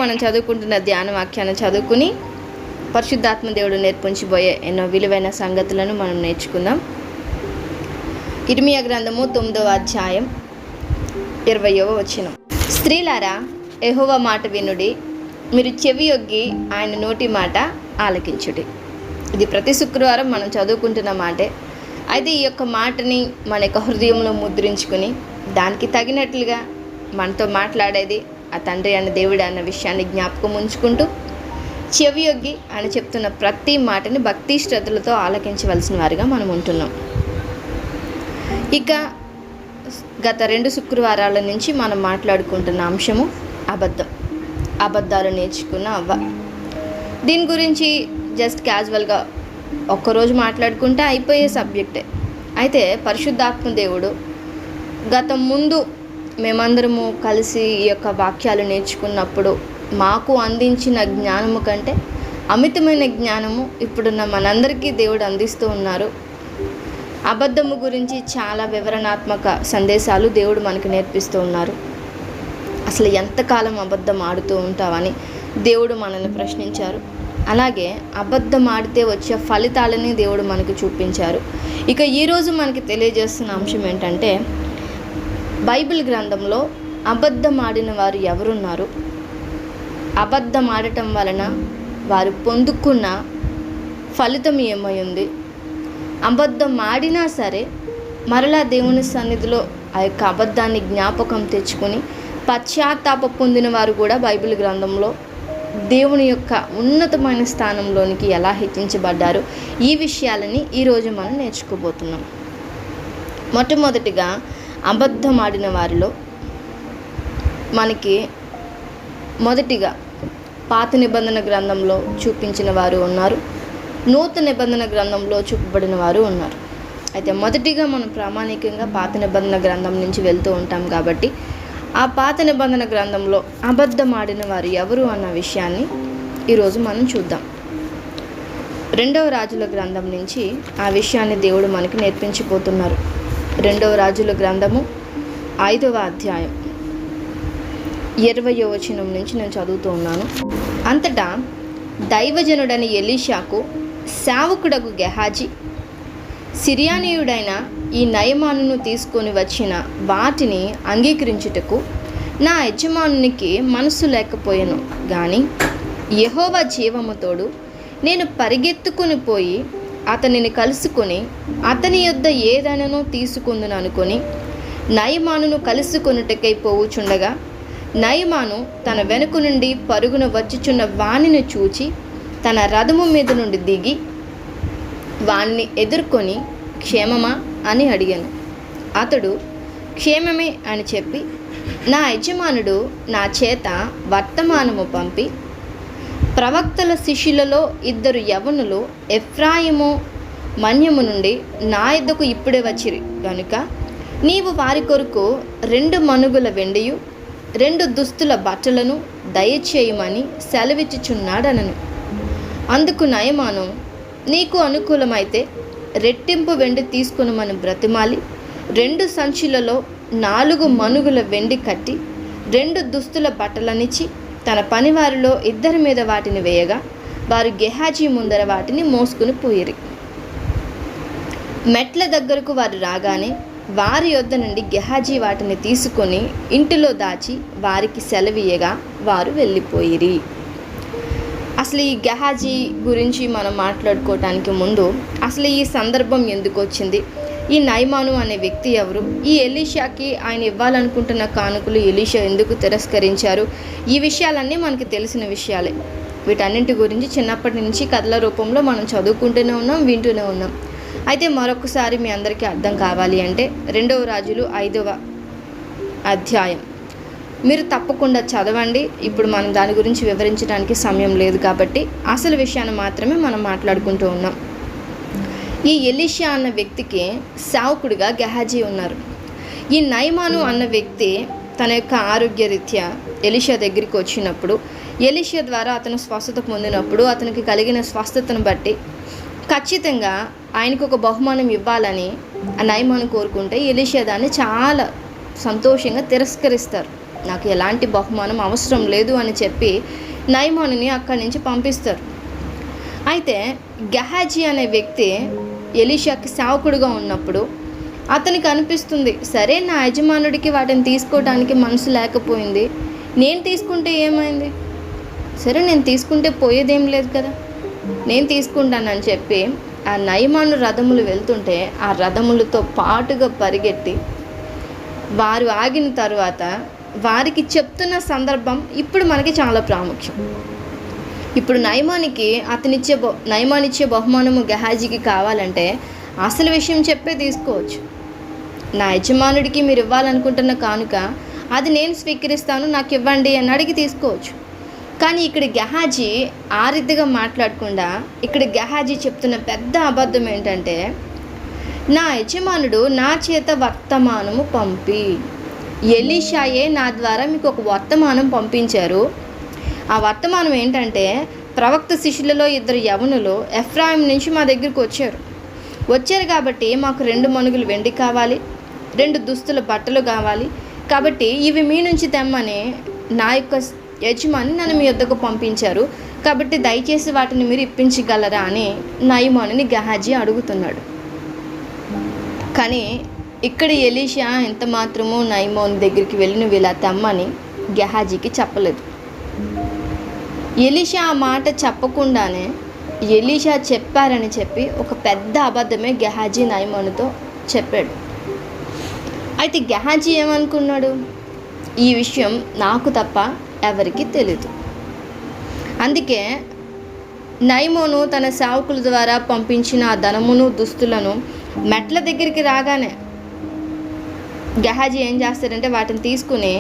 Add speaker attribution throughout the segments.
Speaker 1: మనం చదువుకుంటున్న ధ్యాన వాక్యాన్ని చదువుకుని పరిశుద్ధాత్మ దేవుడు నేర్పించబోయే ఎన్నో విలువైన సంగతులను మనం నేర్చుకుందాం. ఇర్మియా గ్రంథము 9వ అధ్యాయం 20వ వచనం. స్త్రీలారా, యెహోవా మాట వినుడి, మీరు చెవియొగ్గి ఆయన నోటి మాట ఆలకించుడి. ఇది ప్రతి శుక్రవారం మనం చదువుకుంటున్న మాటే. అయితే ఈ యొక్క మాటని మన యొక్క హృదయంలో ముద్రించుకుని దానికి తగినట్లుగా మనతో మాట్లాడేది ఆ తండ్రి అన్న దేవుడు అన్న విషయాన్ని జ్ఞాపకం ఉంచుకుంటూ చెవియొగ్గి ఆయన చెప్తున్న ప్రతి మాటని భక్తి శ్రద్ధలతో ఆలకించవలసిన వారిగా మనం ఉంటున్నాం. ఇక గత 2 శుక్రవారాల నుంచి మనం మాట్లాడుకుంటున్న అంశము అబద్ధాలు నేర్చుకున్న అవ్వ. దీని గురించి జస్ట్ క్యాజువల్గా ఒక్కరోజు మాట్లాడుకుంటే అయిపోయే సబ్జెక్టే. అయితే పరిశుద్ధాత్మ దేవుడు ముందు మేమందరము కలిసి ఈ యొక్క వాక్యాలు నేర్చుకున్నప్పుడు మాకు అందించిన జ్ఞానము కంటే అమితమైన జ్ఞానము ఇప్పుడున్న మనందరికీ దేవుడు అందిస్తూ ఉన్నారు. అబద్ధము గురించి చాలా వివరణాత్మక సందేశాలు దేవుడు మనకు నేర్పిస్తూ ఉన్నారు. అసలు ఎంతకాలం అబద్ధం ఆడుతూ ఉంటావని దేవుడు మనల్ని ప్రశ్నించారు. అలాగే అబద్ధం ఆడితే వచ్చే ఫలితాలని దేవుడు మనకు చూపించారు. ఇక ఈరోజు మనకి తెలియజేస్తున్న అంశం ఏంటంటే, బైబిల్ గ్రంథంలో అబద్ధం ఆడిన వారు ఎవరున్నారు, అబద్ధం ఆడటం వలన వారు పొందుకున్న ఫలితం ఏమై ఉంది, అబద్ధం ఆడినా సరే మరలా దేవుని సన్నిధిలో ఆ యొక్క అబద్ధాన్ని జ్ఞాపకం తెచ్చుకొని పశ్చాత్తాప పొందిన వారు కూడా బైబిల్ గ్రంథంలో దేవుని యొక్క ఉన్నతమైన స్థానంలోనికి ఎలా హెచ్చించబడ్డారు, ఈ విషయాలని ఈరోజు మనం నేర్చుకోబోతున్నాం. మొట్టమొదటిగా అబద్ధం ఆడిన వారిలో మనకి మొదటిగా పాత నిబంధన గ్రంథంలో చూపించిన వారు ఉన్నారు, నూతన నిబంధన గ్రంథంలో చూపబడిన వారు ఉన్నారు. అయితే మొదటిగా మనం ప్రామాణికంగా పాత నిబంధన గ్రంథం నుంచి వెళ్తూ ఉంటాం కాబట్టి ఆ పాత నిబంధన గ్రంథంలో అబద్ధం ఆడిన వారు ఎవరు అన్న విషయాన్ని ఈరోజు మనం చూద్దాం. 2వ రాజుల గ్రంథం నుంచి ఆ విషయాన్ని దేవుడు మనకి నేర్పించిపోతున్నారు. 2వ రాజుల గ్రంథము 5వ అధ్యాయం 20వ వచనం నుంచి నేను చదువుతూ ఉన్నాను. అంతటా దైవజనుడని ఎలీషాకు సేవకుడగు గెహాజీ సిరియానీయుడైన ఈ నయమానును తీసుకొని వచ్చిన వాటిని అంగీకరించుటకు నా యజమానునికి మనసు లేకపోయాను గాని యెహోవా జీవముతోడు నేను పరిగెత్తుకుని పోయి అతనిని కలుసుకొని అతని యొద్ద ఏదైనానో తీసుకుందును అనుకొని నయమానును కలుసుకొనుటకై పోవుచుండగా నయమాను తన వెనుక నుండి పరుగున వచ్చుచున్న వానిని చూచి తన రథము మీద నుండి దిగి వాణ్ణి ఎదుర్కొని క్షేమమా అని అడిగాను. అతడు క్షేమమే అని చెప్పి నా యజమానుడు నా చేత వర్తమానము పంపి, ప్రవక్తల శిష్యులలో 2 యవనులు ఎఫ్రాయిము మన్యము నుండి నా యొద్దకు ఇప్పుడే వచ్చిరి గనుక నీవు వారి కొరకు 2 మనుగుల వెండియు 2 దుస్తుల బట్టలను దయచేయమని సెలవిచ్చుచున్నాడనను. అందుకు నయమాను, నీకు అనుకూలమైతే రెట్టింపు వెండి తీసుకొనుమని బ్రతిమాలి 2 సంచులలో 4 మనుగుల వెండి కట్టి 2 దుస్తుల బట్టలనిచ్చి తన పనివారిలో 2 మీద వాటిని వేయగా వారు గెహాజీ ముందర వాటిని మోసుకుని పోయిరి. మెట్ల దగ్గరకు వారు రాగానే వారి యొద్ద నుండి గెహాజీ వాటిని తీసుకొని ఇంటిలో దాచి వారికి సెలవీయగా వారు వెళ్ళిపోయిరి. అసలు ఈ గెహాజీ గురించి మనం మాట్లాడుకోవటానికి ముందు అసలు ఈ సందర్భం ఎందుకు వచ్చింది, ఈ నయమాను అనే వ్యక్తి ఎవరు, ఈ ఎలీషాకి ఆయన ఇవ్వాలనుకుంటున్న కానుకలు ఎలీషా ఎందుకు తిరస్కరించారు, ఈ విషయాలన్నీ మనకి తెలిసిన విషయాలే. వీటన్నింటి గురించి చిన్నప్పటి నుంచి కథల రూపంలో మనం చదువుకుంటూనే ఉన్నాం, వింటూనే ఉన్నాం. అయితే మరొకసారి మీ అందరికీ అర్థం కావాలి అంటే 2వ రాజులు 5వ అధ్యాయం మీరు తప్పకుండా చదవండి. ఇప్పుడు మనం దాని గురించి వివరించడానికి సమయం లేదు కాబట్టి అసలు విషయాన్ని మాత్రమే మనం మాట్లాడుకుంటూ ఉన్నాం. ఈ ఎలీషా అన్న వ్యక్తికి సేవకుడిగా గెహాజీ ఉన్నారు. ఈ నయమాను అన్న వ్యక్తి తన యొక్క ఆరోగ్యరీత్యా ఎలీషా దగ్గరికి వచ్చినప్పుడు, ఎలీషా ద్వారా అతను స్వస్థత పొందినప్పుడు అతనికి కలిగిన స్వస్థతను బట్టి ఖచ్చితంగా ఆయనకు ఒక బహుమానం ఇవ్వాలని ఆ నయమాను కోరుకుంటే ఎలీషా దాన్ని చాలా సంతోషంగా తిరస్కరిస్తారు. నాకు ఎలాంటి బహుమానం అవసరం లేదు అని చెప్పి నయమానుని అక్కడి నుంచి పంపిస్తారు. అయితే గెహాజీ అనే వ్యక్తి ఎలీషాకి సేవకుడుగా ఉన్నప్పుడు అతనికి అనిపిస్తుంది, సరే నా యజమానుడికి వాటిని తీసుకోవడానికి మనసు లేకపోయింది, నేను తీసుకుంటే ఏమైంది, సరే నేను తీసుకుంటే పోయేదేం లేదు కదా, నేను తీసుకుంటానని చెప్పి ఆ నయమాను రథములు వెళ్తుంటే ఆ రథములతో పాటుగా పరిగెట్టి వారు ఆగిన తర్వాత వారికి చెప్తున్న సందర్భం ఇప్పుడు మనకి చాలా ప్రాముఖ్యం. ఇప్పుడు నయమానిచ్చే బహుమానము గెహాజీకి కావాలంటే అసలు విషయం చెప్పే తీసుకోవచ్చు. నా యజమానుడికి మీరు ఇవ్వాలనుకుంటున్న కానుక అది నేను స్వీకరిస్తాను, నాకు ఇవ్వండి అని అడిగి తీసుకోవచ్చు. కానీ ఇక్కడ గెహాజీ ఆ రీతిగా మాట్లాడకుండా ఇక్కడ గెహాజీ చెప్తున్న పెద్ద అబద్ధం ఏంటంటే, నా యజమానుడు నా చేత వర్తమానము పంపి, ఎలీషాయే నా ద్వారా మీకు ఒక వర్తమానం పంపించారు. ఆ వర్తమానం ఏంటంటే, ప్రవక్త శిష్యులలో 2 యవనులు ఎఫ్రాయిం నుంచి మా దగ్గరికి వచ్చారు కాబట్టి మాకు 2 మణుగులు వెండి కావాలి, 2 దుస్తుల బట్టలు కావాలి, కాబట్టి ఇవి మీ నుంచి తెమ్మని నా యొక్క యజమాని నన్ను మీ వద్దకు పంపించారు, కాబట్టి దయచేసి వాటిని మీరు ఇప్పించగలరా అని నయమానుని గెహాజీ అడుగుతున్నాడు. కానీ ఇక్కడ ఎలీషా ఎంత మాత్రమూ నయమాను దగ్గరికి వెళ్ళి నువ్వు ఇలా తెమ్మని గెహాజీకి చెప్పలేదు. ఎలీషా ఆ మాట చెప్పకుండానే ఎలీషా చెప్పారని చెప్పి ఒక పెద్ద అబద్ధమే గెహాజీ నయమానుతో చెప్పాడు. అయితే గెహాజీ ఏమనుకున్నాడు, ఈ విషయం నాకు తప్ప ఎవరికి తెలీదు. అందుకే నయమాను తన సేవకుల ద్వారా పంపించిన ఆ ధనమును దుస్తులను మెట్ల దగ్గరికి రాగానే గెహాజీ ఏం చేస్తారంటే వాటిని తీసుకుని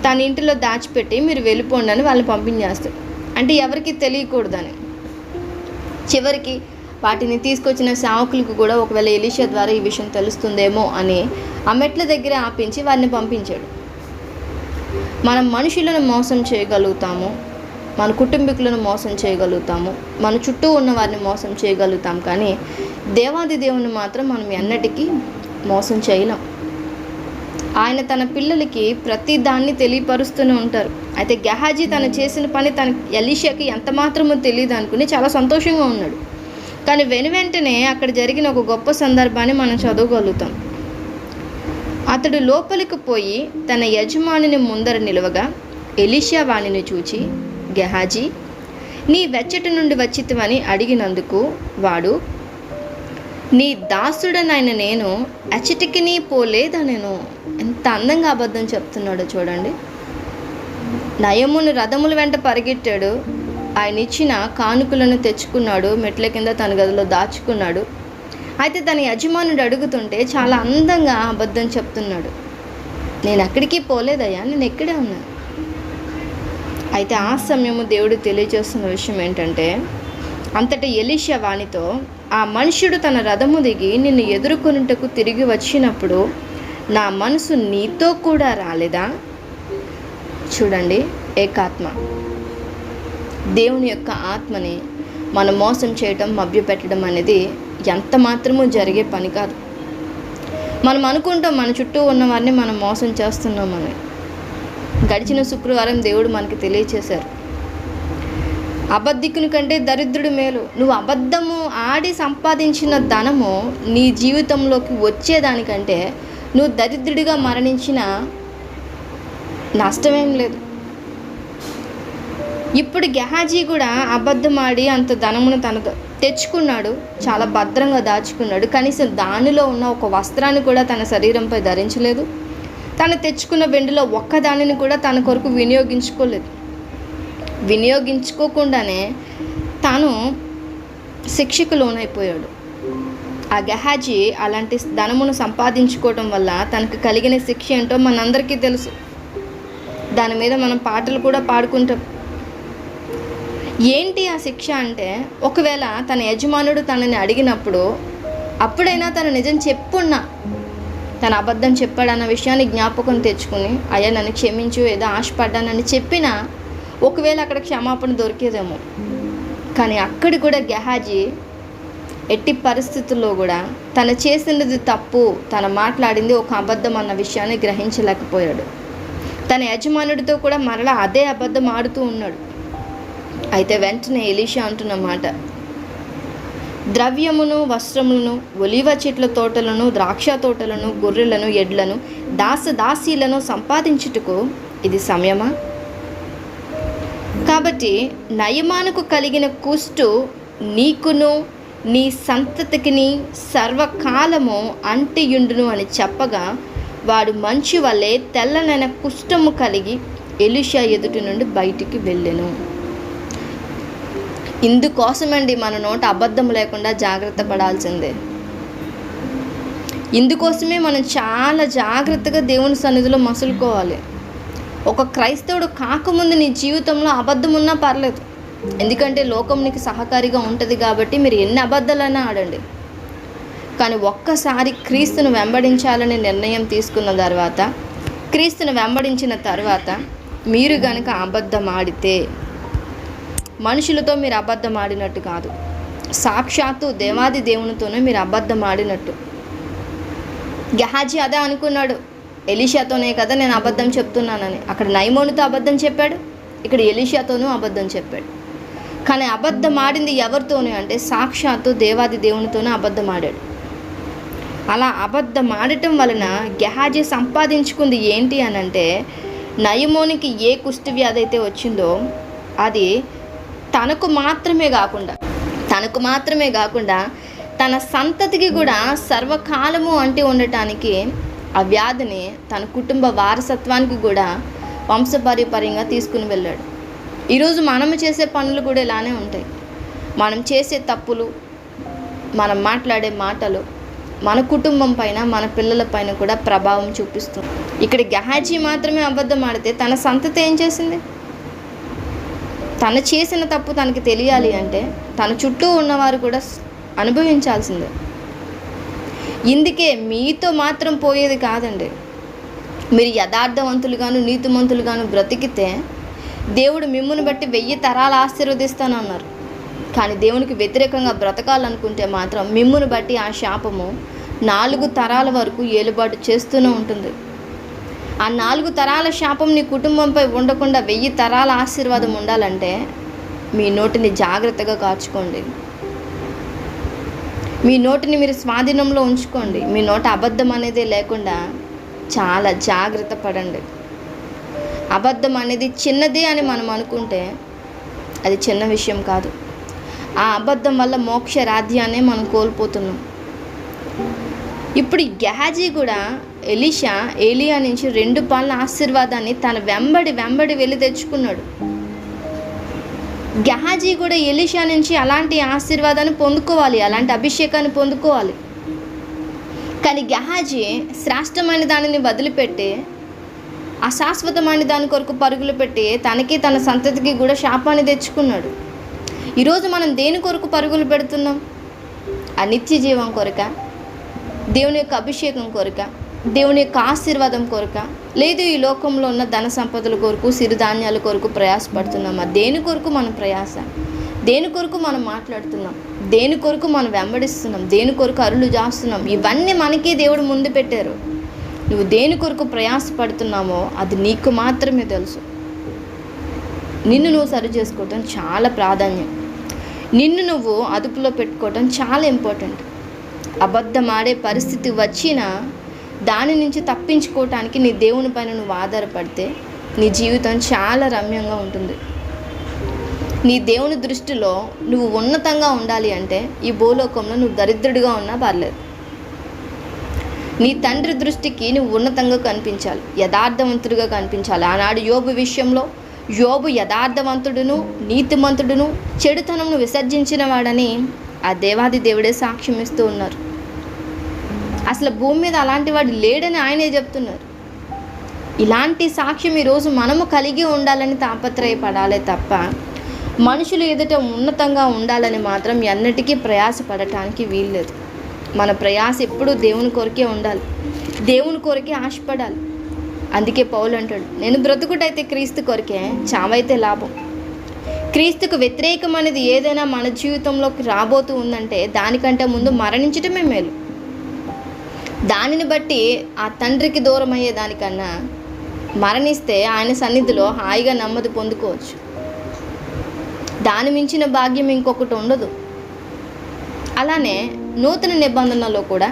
Speaker 1: తన ఇంటిలో దాచిపెట్టి మీరు వెళ్ళిపోండి అని వాళ్ళని పంపించేస్తాడు. అంటే ఎవరికి తెలియకూడదని. చివరికి వాటిని తీసుకొచ్చిన సేవకులకు కూడా ఒకవేళ ఎలీషా ద్వారా ఈ విషయం తెలుస్తుందేమో అని ఆ మెట్ల దగ్గర ఆపించి వారిని పంపించాడు. మనం మనుషులను మోసం చేయగలుగుతాము, మన కుటుంబీకులను మోసం చేయగలుగుతాము, మన చుట్టూ ఉన్న వారిని మోసం చేయగలుగుతాం, కానీ దేవాది దేవుని మాత్రం మనం ఎన్నటికీ మోసం చేయలేం. ఆయన తన పిల్లలకి ప్రతి దాన్ని తెలియపరుస్తూనే ఉంటారు. అయితే గెహాజీ తను చేసిన పని తన ఎలీషాకి ఎంత మాత్రమో తెలియదు అనుకుని చాలా సంతోషంగా ఉన్నాడు. కానీ వెనువెంటనే అక్కడ జరిగిన ఒక గొప్ప సందర్భాన్ని మనం చదవగలుగుతాం. అతడు లోపలికి పోయి తన యజమానిని ముందర నిలవగా ఎలీషా వానిని చూచి, గెహాజీ నీ వెచ్చటి నుండి వచ్చితివని అడిగినందుకు వాడు, నీ దాసుడనైన నేను అచటికి నీ పోలేదనెను. ఎంత అందంగా అబద్ధం చెప్తున్నాడో చూడండి. నయమును రథముల వెంట పరిగెట్టాడు, ఆయన ఇచ్చిన కానుకలను తెచ్చుకున్నాడు, మెట్ల కింద తన గదిలో దాచుకున్నాడు. అయితే తన యజమానుడు అడుగుతుంటే చాలా అందంగా అబద్ధం చెప్తున్నాడు, నేను ఎక్కడికి పోలేదయ్యా, నేను ఎక్కడే ఉన్నాను. అయితే ఆ సమయము దేవుడు తెలియజేస్తున్న విషయం ఏంటంటే, అంతటా ఎలీషా వానితో, ఆ మనుష్యుడు తన రథము దిగి నిన్ను ఎదుర్కొనుటకు తిరిగి వచ్చినప్పుడు నా మనసు నీతో కూడా రాలేదా? చూడండి, ఏకాత్మ దేవుని యొక్క ఆత్మని మనం మోసం చేయటం, మభ్యపెట్టడం అనేది ఎంత మాత్రమూ జరిగే పని కాదు. మనం అనుకుంటాం మన చుట్టూ ఉన్న వారిని మనం మోసం చేస్తున్నామని. గడిచిన శుక్రవారం దేవుడు మనకి తెలియచేశారు, అబద్ధికుని కంటే దరిద్రుడు మేలు. నువ్వు అబద్ధము ఆడి సంపాదించిన ధనము నీ జీవితంలోకి వచ్చేదానికంటే నువ్వు దరిద్రుడిగా మరణించిన నష్టమేం లేదు. ఇప్పుడు గెహాజీ కూడా అబద్ధం ఆడి అంత ధనమును తనతో తెచ్చుకున్నాడు, చాలా భద్రంగా దాచుకున్నాడు. కనీసం దానిలో ఉన్న ఒక వస్త్రాన్ని కూడా తన శరీరంపై ధరించలేదు. తను తెచ్చుకున్న వెండిలో ఒక్కదానిని కూడా తన కొరకు వినియోగించుకోకుండానే తాను శిక్షకు లోనైపోయాడు. ఆ గెహాజీ అలాంటి ధనమును సంపాదించుకోవటం వల్ల తనకు కలిగిన శిక్ష ఏంటో మనందరికీ తెలుసు. దాని మీద మనం పాటలు కూడా పాడుకుంటాం. ఏంటి ఆ శిక్ష అంటే, ఒకవేళ తన యజమానుడు తనని అడిగినప్పుడు అప్పుడైనా తను నిజం చెప్పున్నా, తన అబద్ధం చెప్పాడన్న విషయాన్ని జ్ఞాపకం తెచ్చుకుని, అయ్యా నన్ను క్షమించు, ఏదో ఆశపడ్డానని చెప్పినా ఒకవేళ అక్కడ క్షమాపణ దొరికేదేమో. కానీ అక్కడి కూడా గెహాజీ ఎట్టి పరిస్థితుల్లో కూడా తను చేసినది తప్పు, తను మాట్లాడింది ఒక అబద్ధం అన్న విషయాన్ని గ్రహించలేకపోయాడు. తన యజమానుడితో కూడా మరలా అదే అబద్ధం ఆడుతూ ఉన్నాడు. అయితే వెంటనే ఎలీషా అంటున్నమాట, ద్రవ్యమును, వస్త్రములను, ఒలీవ చెట్ల తోటలను, ద్రాక్ష తోటలను, గొర్రెలను, ఎడ్లను, దాసదాసీలను సంపాదించుటకు ఇది సమయమా? కాబట్టి నయమానుకు కలిగిన కుష్టు నీకును నీ సంతతికిని సర్వకాలము అంటియుండును అని చెప్పగా, వాడు మంచి వల్లే తెల్లనైన కుష్ఠము కలిగి ఎలీషా ఎదుటి నుండి బయటికి వెళ్ళెను. ఇందుకోసమండి మన నోట అబద్ధం లేకుండా జాగ్రత్త పడాల్సిందే. ఇందుకోసమే మనం చాలా జాగ్రత్తగా దేవుని సన్నిధిలో మసులుకోవాలి. ఒక క్రైస్తవుడు కాకముందు నీ జీవితంలో అబద్ధం ఉన్నా పర్లేదు, ఎందుకంటే లోకం నీకు సహకారిగా ఉంటుంది కాబట్టి మీరు ఎన్ని అబద్ధాలైనా ఆడండి. కానీ ఒక్కసారి క్రీస్తును వెంబడించాలని నిర్ణయం తీసుకున్న తర్వాత, క్రీస్తును వెంబడించిన తర్వాత మీరు గనక అబద్ధం ఆడితే, మనుషులతో మీరు అబద్ధం ఆడినట్టు కాదు, సాక్షాత్తు దేవాది దేవునితోనే మీరు అబద్ధం ఆడినట్టు. గెహాజీ అదే అనుకున్నాడు, ఎలీషాతోనే కదా నేను అబద్ధం చెప్తున్నానని. అక్కడ నయమోనుతో అబద్ధం చెప్పాడు, ఇక్కడ ఎలీషాతోనూ అబద్ధం చెప్పాడు. కానీ అబద్ధం ఆడింది ఎవరితోనే అంటే సాక్షాత్తు దేవాది దేవునితోనే అబద్ధం ఆడాడు. అలా అబద్ధం ఆడటం వలన గెహాజీ సంపాదించుకుంది ఏంటి అని అంటే, నయమోనికి ఏ కుష్టి వ్యాధి అయితే వచ్చిందో అది తనకు మాత్రమే కాకుండా తన సంతతికి కూడా సర్వకాలము అంటి ఉండటానికి ఆ వ్యాధిని తన కుటుంబ వారసత్వానికి కూడా వంశపారంపర్యంగా తీసుకుని వెళ్ళాడు. ఈరోజు మనము చేసే పనులు కూడా ఇలానే ఉంటాయి. మనం చేసే తప్పులు, మనం మాట్లాడే మాటలు మన కుటుంబం పైన, మన పిల్లల పైన కూడా ప్రభావం చూపిస్తుంది. ఇక్కడ గెహాజీ మాత్రమే అబద్ధం ఆడితే తన సంతతి ఏం చేసింది? తను చేసిన తప్పు తనకి తెలియాలి అంటే తన చుట్టూ ఉన్నవారు కూడా అనుభవించాల్సిందే. ఇందుకే మీతో మాత్రం పోయేది కాదండి. మీరు యథార్థవంతులుగాను నీతిమంతులుగాను బ్రతికితే దేవుడు మిమ్మును బట్టి 1000 తరాలు ఆశీర్వదిస్తానన్నారు. కానీ దేవునికి వ్యతిరేకంగా బ్రతకాలనుకుంటే మాత్రం మిమ్మును బట్టి ఆ శాపము 4 తరాల వరకు ఏలుబాటు చేస్తూనే ఉంటుంది. ఆ 4 తరాల శాపం నీ కుటుంబంపై ఉండకుండా 1000 తరాల ఆశీర్వాదం ఉండాలంటే మీ నోటిని జాగ్రత్తగా కాచుకోండి. మీ నోటిని మీరు స్వాధీనంలో ఉంచుకోండి. మీ నోట అబద్ధం అనేదే లేకుండా చాలా జాగ్రత్త పడండి. అబద్ధం అనేది చిన్నదే అని మనం అనుకుంటే అది చిన్న విషయం కాదు. ఆ అబద్ధం వల్ల మోక్ష రాజ్యాన్ని మనం కోల్పోతున్నాం. ఇప్పుడు గెహాజీ కూడా ఏలియా నుంచి 2 పాల ఆశీర్వాదాన్ని తన వెంబడి వెళ్ళి తెచ్చుకున్నాడు. గెహాజీ కూడా ఎలీషా నుంచి అలాంటి ఆశీర్వాదాన్ని పొందుకోవాలి, అలాంటి అభిషేకాన్ని పొందుకోవాలి. కానీ గెహాజీ శ్రేష్టమైన దానిని వదిలిపెట్టి అశాశ్వతమైన దాని కొరకు పరుగులు పెట్టి తనకి తన సంతతికి కూడా శాపాన్ని తెచ్చుకున్నాడు. ఈరోజు మనం దేని కొరకు పరుగులు పెడుతున్నాం? ఆ నిత్య జీవం కొరక, దేవుని యొక్క అభిషేకం కొరక, దేవుని యొక్క ఆశీర్వాదం కొరక, లేదు ఈ లోకంలో ఉన్న ధన సంపదల కొరకు, సిరిధాన్యాల కొరకు ప్రయాసపడుతున్నామా? దేని కొరకు మనం ప్రయాస? దేని కొరకు మనం మాట్లాడుతున్నాం? దేని కొరకు మనం వెంబడిస్తున్నాం? దేని కొరకు అరులు చేస్తున్నాం? ఇవన్నీ మనకే దేవుడు ముందు పెట్టారు. నువ్వు దేని కొరకు ప్రయాసపడుతున్నామో అది నీకు మాత్రమే తెలుసు. నిన్ను నువ్వు సరి చేసుకోవటం చాలా ప్రాధాన్యం. నిన్ను నువ్వు అదుపులో పెట్టుకోవటం చాలా ఇంపార్టెంట్. అబద్ధం ఆడే పరిస్థితి వచ్చినా దాని నుంచి తప్పించుకోవటానికి నీ దేవుని పైన నువ్వు ఆధారపడితే నీ జీవితం చాలా రమ్యంగా ఉంటుంది. నీ దేవుని దృష్టిలో నువ్వు ఉన్నతంగా ఉండాలి అంటే ఈ భూలోకంలో నువ్వు దరిద్రుడిగా ఉన్నా పర్లేదు. నీ తండ్రి దృష్టికి నువ్వు ఉన్నతంగా కనిపించాలి, యథార్థవంతుడిగా కనిపించాలి. ఆనాడు యోబు విషయంలో యోబు యథార్థవంతుడును నీతిమంతుడును చెడుతనంను విసర్జించిన వాడని ఆ దేవాది దేవుడే సాక్ష్యం ఇస్తూ ఉన్నారు. అసలు భూమి మీద అలాంటి వాడు లేడని ఆయనే చెప్తున్నారు. ఇలాంటి సాక్ష్యం ఈరోజు మనము కలిగి ఉండాలని తాపత్రయపడాలే తప్ప మనుషులు ఎదుట ఉన్నతంగా ఉండాలని మాత్రం ఎన్నటికీ ప్రయాసపడటానికి వీల్లేదు. మన ప్రయాస ఎప్పుడూ దేవుని కొరకే ఉండాలి, దేవుని కొరకే ఆశపడాలి. అందుకే పౌలు అంటాడు, నేను బ్రతుకుటైతే క్రీస్తు కొరకే, చావైతే లాభం. క్రీస్తుకు వ్యతిరేకమైనది ఏదైనా మన జీవితంలోకి రాబోతూ ఉందంటే దానికంటే ముందు మరణించటమే మేలు. దానిని బట్టి ఆ తండ్రికి దూరం అయ్యేదానికన్నా మరణిస్తే ఆయన సన్నిధిలో హాయిగా నెమ్మది పొందుకోవచ్చు. దాని మించిన భాగ్యం ఇంకొకటి ఉండదు. అలానే నూతన నిబంధనలో కూడా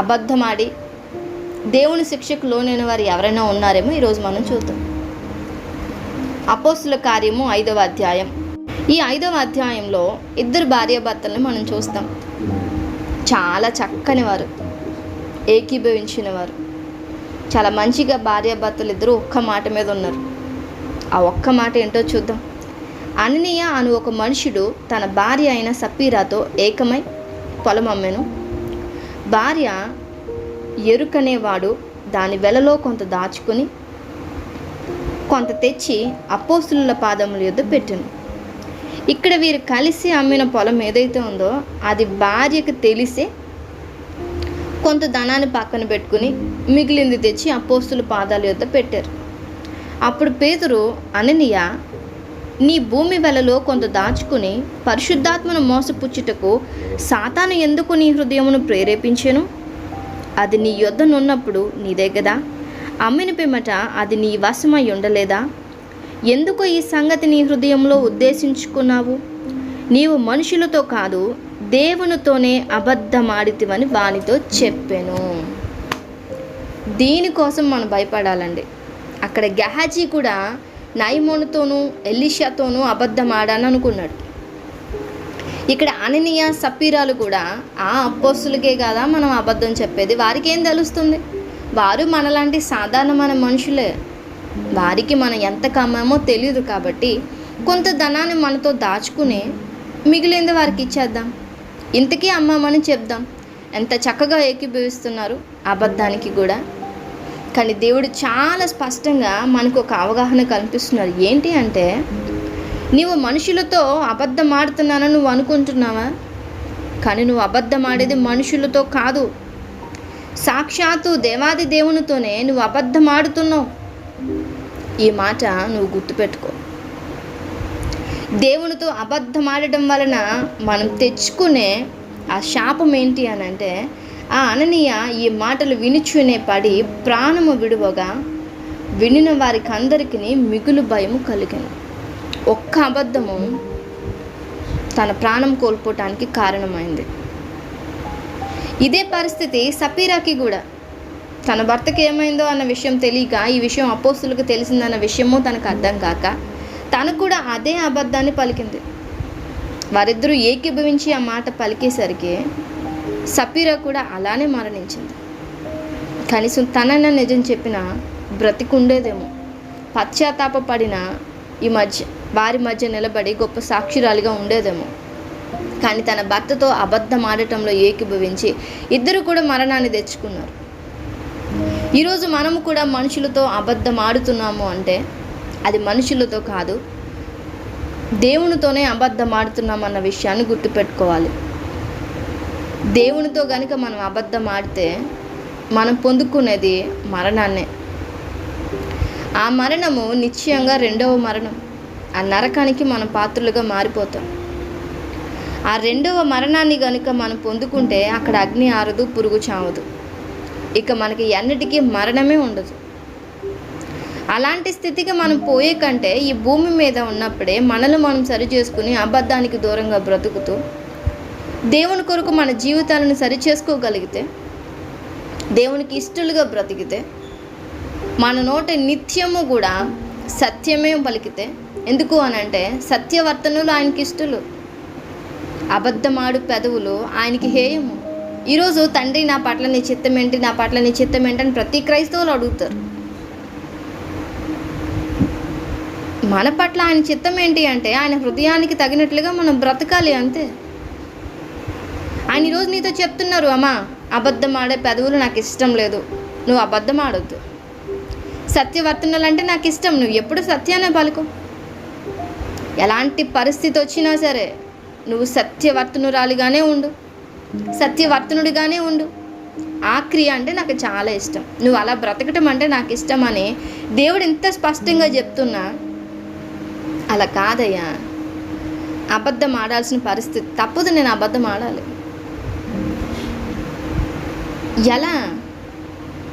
Speaker 1: అబద్ధమాడి దేవుని శిక్షకు లోనైన వారు ఎవరైనా ఉన్నారేమో ఈరోజు మనం చూద్దాం. అపోస్తుల కార్యము 5వ అధ్యాయం. ఈ 5వ అధ్యాయంలో 2 భార్యాభర్తలను మనం చూస్తాం. చాలా చక్కని వారు, ఏకీభవించిన వారు, చాలా మంచిగా భార్యాభర్తలు ఇద్దరు ఒక్క మాట మీద ఉన్నారు. ఆ ఒక్క మాట ఏంటో చూద్దాం. అననీయ అను ఒక మనుషుడు తన భార్య అయిన సప్పీరాతో ఏకమై పొలం అమ్మెను. భార్య ఎరుకనేవాడు దాని వెలలో కొంత దాచుకొని కొంత తెచ్చి అపోస్తుల పాదముల యొద్ద పెట్టెను. ఇక్కడ వీరు కలిసి అమ్మిన పొలం ఏదైతే ఉందో అది భార్యకు తెలిసే కొంత ధనాన్ని పక్కన పెట్టుకుని మిగిలింది తెచ్చి అపోస్తుల పాదాల యొద్ద పెట్టారు. అప్పుడు పేతురు, అననీయ, నీ భూమి వెలలో కొంత దాచుకుని పరిశుద్ధాత్మను మోసపుచ్చుటకు సాతాను ఎందుకు నీ హృదయమును ప్రేరేపించెను? అది నీ యొద్దనున్నప్పుడు నీదే కదా. అమ్మిన పిమ్మట అది నీ వశమై ఉండలేదా? ఎందుకు ఈ సంగతి నీ హృదయంలో ఉద్దేశించుకున్నావు? నీవు మనుషులతో కాదు దేవునితోనే అబద్ధమాడితివని వానితో చెప్పాను. దీనికోసం మనం భయపడాలండి. అక్కడ గెహాజీ కూడా నయమోనుతోనూ ఎలీషాతోనూ అబద్ధం ఆడాను అనుకున్నాడు. ఇక్కడ అననీయ సప్పీరాలు కూడా ఆ అపోస్తులకే కదా మనం అబద్ధం చెప్పేది. వారికి ఏం తెలుస్తుంది? వారు మనలాంటి సాధారణమైన మనుషులే. వారికి మనం ఎంత కమ్మామో తెలియదు. కాబట్టి కొంత ధనాన్ని మనతో దాచుకుని మిగిలింది వారికి ఇచ్చేద్దాం, ఇంతకీ అమ్మామని చెప్దాం. ఎంత చక్కగా ఏకీభవిస్తున్నారు అబద్ధానికి కూడా. కానీ దేవుడు చాలా స్పష్టంగా మనకు ఒక అవగాహన కల్పిస్తున్నారు. ఏంటి అంటే, నీవు మనుషులతో అబద్ధం ఆడుతున్నానని నువ్వు అనుకుంటున్నావా? కానీ నువ్వు అబద్ధం ఆడేది మనుషులతో కాదు, సాక్షాత్తు దేవాది దేవునితోనే నువ్వు అబద్ధం ఆడుతున్నావు. ఈ మాట నువ్వు గుర్తుపెట్టుకో. దేవునితో అబద్ధం ఆడటం వలన మనం తెచ్చుకునే ఆ శాపం ఏంటి అని అంటే, ఆ అననీయ ఈ మాటలు వినుచునే పడి ప్రాణము విడువగా వినిన వారికి అందరికీ మిగులు భయము కలిగింది. ఒక్క అబద్ధము తన ప్రాణం కోల్పోవటానికి కారణమైంది. ఇదే పరిస్థితి సపీరాకి కూడా. తన భర్తకి ఏమైందో అన్న విషయం తెలియక, ఈ విషయం అపోస్తులకు తెలిసిందన్న విషయము తనకు అర్థం కాక తనకు కూడా అదే అబద్ధాన్ని పలికింది. వారిద్దరూ ఏకీభవించి ఆ మాట పలికేసరికి సపీరా కూడా అలానే మరణించింది. కనీసం తనైనా నిజం చెప్పినా బ్రతికుండేదేమో. పశ్చాత్తాపడిన వారి మధ్య నిలబడి గొప్ప సాక్షురాలిగా ఉండేదేమో. కానీ తన భర్తతో అబద్ధం ఆడటంలో ఏకీభవించి ఇద్దరు కూడా మరణాన్ని తెచ్చుకున్నారు. ఈరోజు మనము కూడా మనుషులతో అబద్ధం ఆడుతున్నాము అంటే అది మనుషులతో కాదు, దేవునితోనే అబద్ధం ఆడుతున్నామన్న విషయాన్ని గుర్తుపెట్టుకోవాలి. దేవునితో కనుక మనం అబద్ధం ఆడితే మనం పొందుకునేది మరణాన్నే. ఆ మరణము నిశ్చయంగా 2వ మరణం. ఆ నరకానికి మనం పాత్రులుగా మారిపోతాం. ఆ 2వ మరణాన్ని కనుక మనం పొందుకుంటే అక్కడ అగ్ని ఆరదు, పురుగు చావదు. ఇక మనకి ఎన్నటికీ మరణమే ఉండదు. అలాంటి స్థితికి మనం పోయే కంటే ఈ భూమి మీద ఉన్నప్పుడే మనల్ని మనం సరి చేసుకుని అబద్ధానికి దూరంగా బ్రతుకుతూ దేవుని కొరకు మన జీవితాలను సరి చేసుకోగలిగితే, దేవునికి ఇష్టలుగా బ్రతికితే, మన నోట నిత్యము కూడా సత్యమే పలికితే, ఎందుకు అనంటే సత్యవర్తనులు ఆయనకి ఇష్టలు, అబద్ధమాడు పెదవులు ఆయనకి హేయము. ఈరోజు తండ్రి నా పట్ల నీ చిత్తం ఏంటి, నా పట్ల నీ చిత్తం ఏంటని ప్రతి క్రైస్తవులు అడుగుతారు. మన పట్ల ఆయన చిత్తం ఏంటి అంటే ఆయన హృదయానికి తగినట్లుగా మనం బ్రతకాలి, అంతే. ఆయన ఈరోజు నీతో చెప్తున్నారు, అమ్మా అబద్ధం ఆడే పెదవులు నాకు ఇష్టం లేదు, నువ్వు అబద్ధం ఆడొద్దు. సత్యవర్తనలు అంటే నాకు ఇష్టం, నువ్వు ఎప్పుడు సత్యాన్ని పలుకు. ఎలాంటి పరిస్థితి వచ్చినా సరే నువ్వు సత్యవర్తనురాలిగానే ఉండు, సత్యవర్తనుడిగానే ఉండు. ఆ క్రియ అంటే నాకు చాలా ఇష్టం, నువ్వు అలా బ్రతకటం అంటే నాకు ఇష్టం అని దేవుడు ఎంత స్పష్టంగా చెప్తున్నా, అలా కాదయ్యా, అబద్ధం ఆడాల్సిన పరిస్థితి తప్పదు, నేను అబద్ధం ఆడాలి. ఎలా?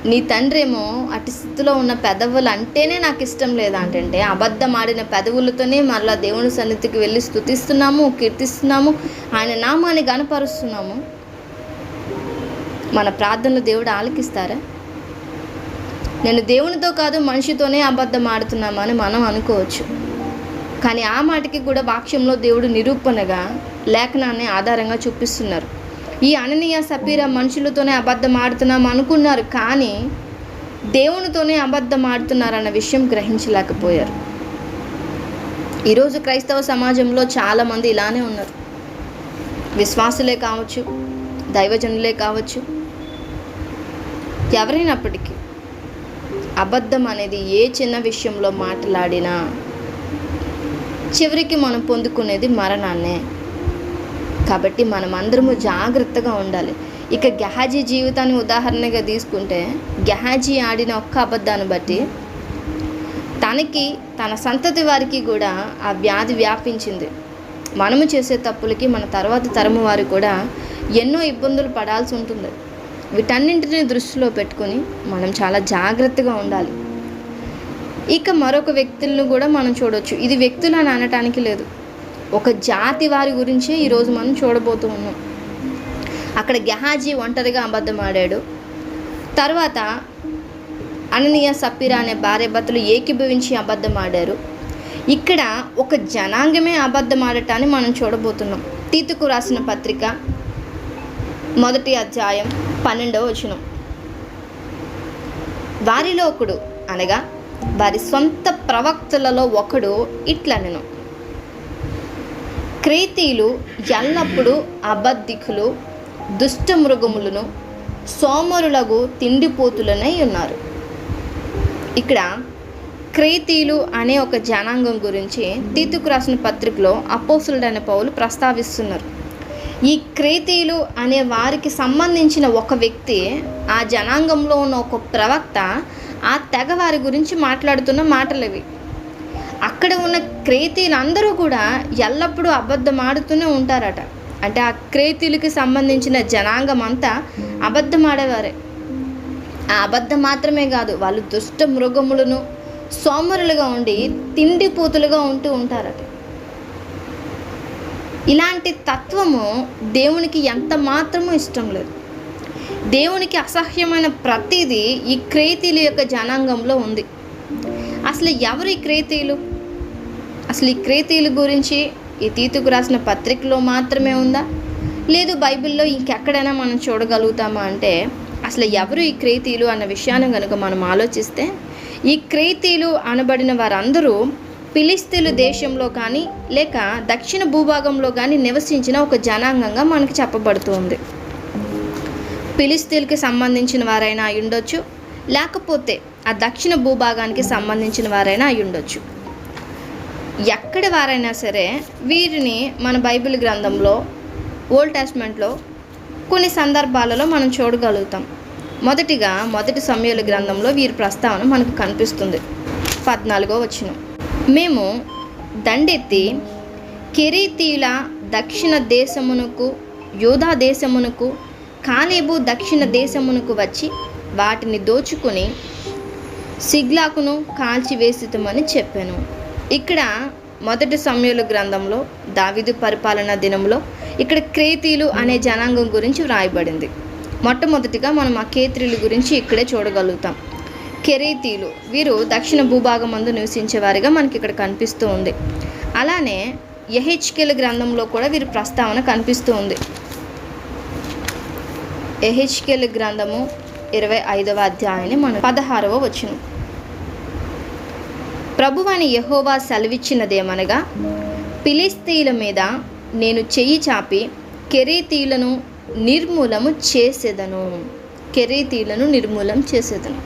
Speaker 1: నీ తండ్రేమో అటు స్థితిలో ఉన్న పెదవులు అంటేనే నాకు ఇష్టం లేదా అంటే అబద్ధం ఆడిన పెదవులతోనే మరలా దేవుని సన్నిధికి వెళ్ళి స్తుతిస్తున్నాము, కీర్తిస్తున్నాము, ఆయన నామాన్ని గణపరుస్తున్నాము. మన ప్రార్థనలు దేవుడు ఆలకిస్తారా? నేను దేవునితో కాదు మనిషితోనే అబద్ధం ఆడుతున్నామని మనం అనుకోవచ్చు. కానీ ఆ మాటకి కూడా వాక్యంలో దేవుడు నిరూపణగా లేఖనాన్ని ఆధారంగా చూపిస్తున్నారు. ఈ అననీయ సపీరా మనుషులతోనే అబద్ధం ఆడుతున్నాం అనుకున్నారు, కానీ దేవునితోనే అబద్ధం ఆడుతున్నారన్న విషయం గ్రహించలేకపోయారు. ఈరోజు క్రైస్తవ సమాజంలో చాలామంది ఇలానే ఉన్నారు. విశ్వాసులే కావచ్చు, దైవజనులే కావచ్చు, ఎవరైనప్పటికీ అబద్ధం అనేది ఏ చిన్న విషయంలో మాట్లాడినా చివరికి మనం పొందుకునేది మరణాన్నే. కాబట్టి మనం అందరము జాగ్రత్తగా ఉండాలి. ఇక గెహాజీ జీవితాన్ని ఉదాహరణగా తీసుకుంటే, గెహాజీ ఆడిన ఒక్క అబద్ధాన్ని బట్టి తనకి తన సంతతి వారికి కూడా ఆ వ్యాధి వ్యాపించింది. మనము చేసే తప్పులకి మన తర్వాత తరము వారు కూడా ఎన్నో ఇబ్బందులు పడాల్సి ఉంటుంది. వీటన్నింటినీ దృష్టిలో పెట్టుకొని మనం చాలా జాగ్రత్తగా ఉండాలి. ఇక మరొక వ్యక్తులను కూడా మనం చూడవచ్చు. ఇది వ్యక్తులు అని అనటానికి లేదు, ఒక జాతి వారి గురించే ఈరోజు మనం చూడబోతూ ఉన్నాం. అక్కడ గెహాజీ ఒంటరిగా అబద్ధం ఆడాడు. తర్వాత అననీయ సప్పీరా అనే భార్య భర్తలు ఏకీభవించి అబద్ధం ఆడారు. ఇక్కడ ఒక జనాంగమే అబద్ధం ఆడటాన్ని మనం చూడబోతున్నాం. తీతుకు రాసిన పత్రిక 1వ అధ్యాయం 12వ వచనం. వారిలో ఒకడు అనగా వారి సొంత ప్రవక్తలలో ఒకడు ఇట్లనెను, క్రేతీయులు ఎల్లప్పుడూ అబద్ధికులు, దుష్ట మృగములను, సోమరులకు తిండిపోతులనై ఉన్నారు. ఇక్కడ క్రేతీయులు అనే ఒక జనాంగం గురించి తీతుకు రాసిన పత్రికలో అపోస్తులుడైన పౌలు ప్రస్తావిస్తున్నారు. ఈ క్రేతీయులు అనే వారికి సంబంధించిన ఒక వ్యక్తి, ఆ జనాంగంలో ఉన్న ఒక ప్రవక్త ఆ తెగ వారి గురించి మాట్లాడుతున్న మాటలు ఇవి. అక్కడ ఉన్న క్రేతీయులు అందరూ కూడా ఎల్లప్పుడూ అబద్ధం ఆడుతూనే ఉంటారట. అంటే ఆ క్రేతీయులకి సంబంధించిన జనాంగం అంతా అబద్ధం ఆడేవారే. ఆ అబద్ధం మాత్రమే కాదు, వాళ్ళు దుష్ట మృగములను, సోమరులుగా ఉండి తిండిపోతులుగా ఉంటూ ఉంటారట. ఇలాంటి తత్వము దేవునికి ఎంత మాత్రమూ ఇష్టం లేదు. దేవునికి అసహ్యమైన ప్రతిదీ ఈ క్రేతీయుల యొక్క జనాంగంలో ఉంది. అసలు ఎవరు ఈ క్రేతీయులు? అసలు ఈ క్రేతీయుల గురించి ఈ తీతుకు రాసిన పత్రికలో మాత్రమే ఉందా, లేదు బైబిల్లో ఇంకెక్కడైనా మనం చూడగలుగుతామా అంటే, అసలు ఎవరు ఈ క్రేతీయులు అన్న విషయాన్ని కనుక మనం ఆలోచిస్తే, ఈ క్రేతీయులు అనబడిన వారందరూ ఫిలిస్తీన్ల దేశంలో కానీ లేక దక్షిణ భూభాగంలో కానీ నివసించిన ఒక జనాంగంగా మనకి చెప్పబడుతుంది. ఫిలిస్తీన్కి సంబంధించిన వారైనా అయి ఉండొచ్చు, లేకపోతే ఆ దక్షిణ భూభాగానికి సంబంధించిన వారైనా అయి ఉండొచ్చు. ఎక్కడి వారైనా సరే వీరిని మన బైబిల్ గ్రంథంలో, ఓల్డ్ టెస్ట్మెంట్లో కొన్ని సందర్భాలలో మనం చూడగలుగుతాం. మొదటిగా 1 సమూయేలు గ్రంథంలో వీరి ప్రస్తావన మనకు కనిపిస్తుంది. 14వ వచనం, మేము దండెత్తి కెరీతీయుల దక్షిణ దేశమునకు, యూదా దేశమునకు, కాలేబు దక్షిణ దేశమునకు వచ్చి వాటిని దోచుకొని సిగ్లాకును కాల్చివేసితమని చెప్పాను. ఇక్కడ 1 సమూయేలు గ్రంథంలో దావీదు పరిపాలన దినంలో ఇక్కడ క్రేతీయులు అనే జనాంగం గురించి వ్రాయబడింది. మొట్టమొదటిగా మనం ఆ కేత్రీయుల గురించి ఇక్కడే చూడగలుగుతాం. కెరీతీయులు వీరు దక్షిణ భూభాగమందు నివసించేవారిగా మనకి ఇక్కడ కనిపిస్తూ ఉంది. అలానే యెహెజ్కేలు గ్రంథంలో కూడా వీరి ప్రస్తావన కనిపిస్తూ ఉంది. యెహెజ్కేలు గ్రంథము 25వ అధ్యాయాన్ని మనం 16వ వచనం, ప్రభువైన యెహోవా సెలవిచ్చినదేమనగా, ఫిలిష్తీయుల మీద నేను చెయ్యి చాపి కెరీతీయులను నిర్మూలము చేసేదను. కెరీతీయులను నిర్మూలం చేసేదను.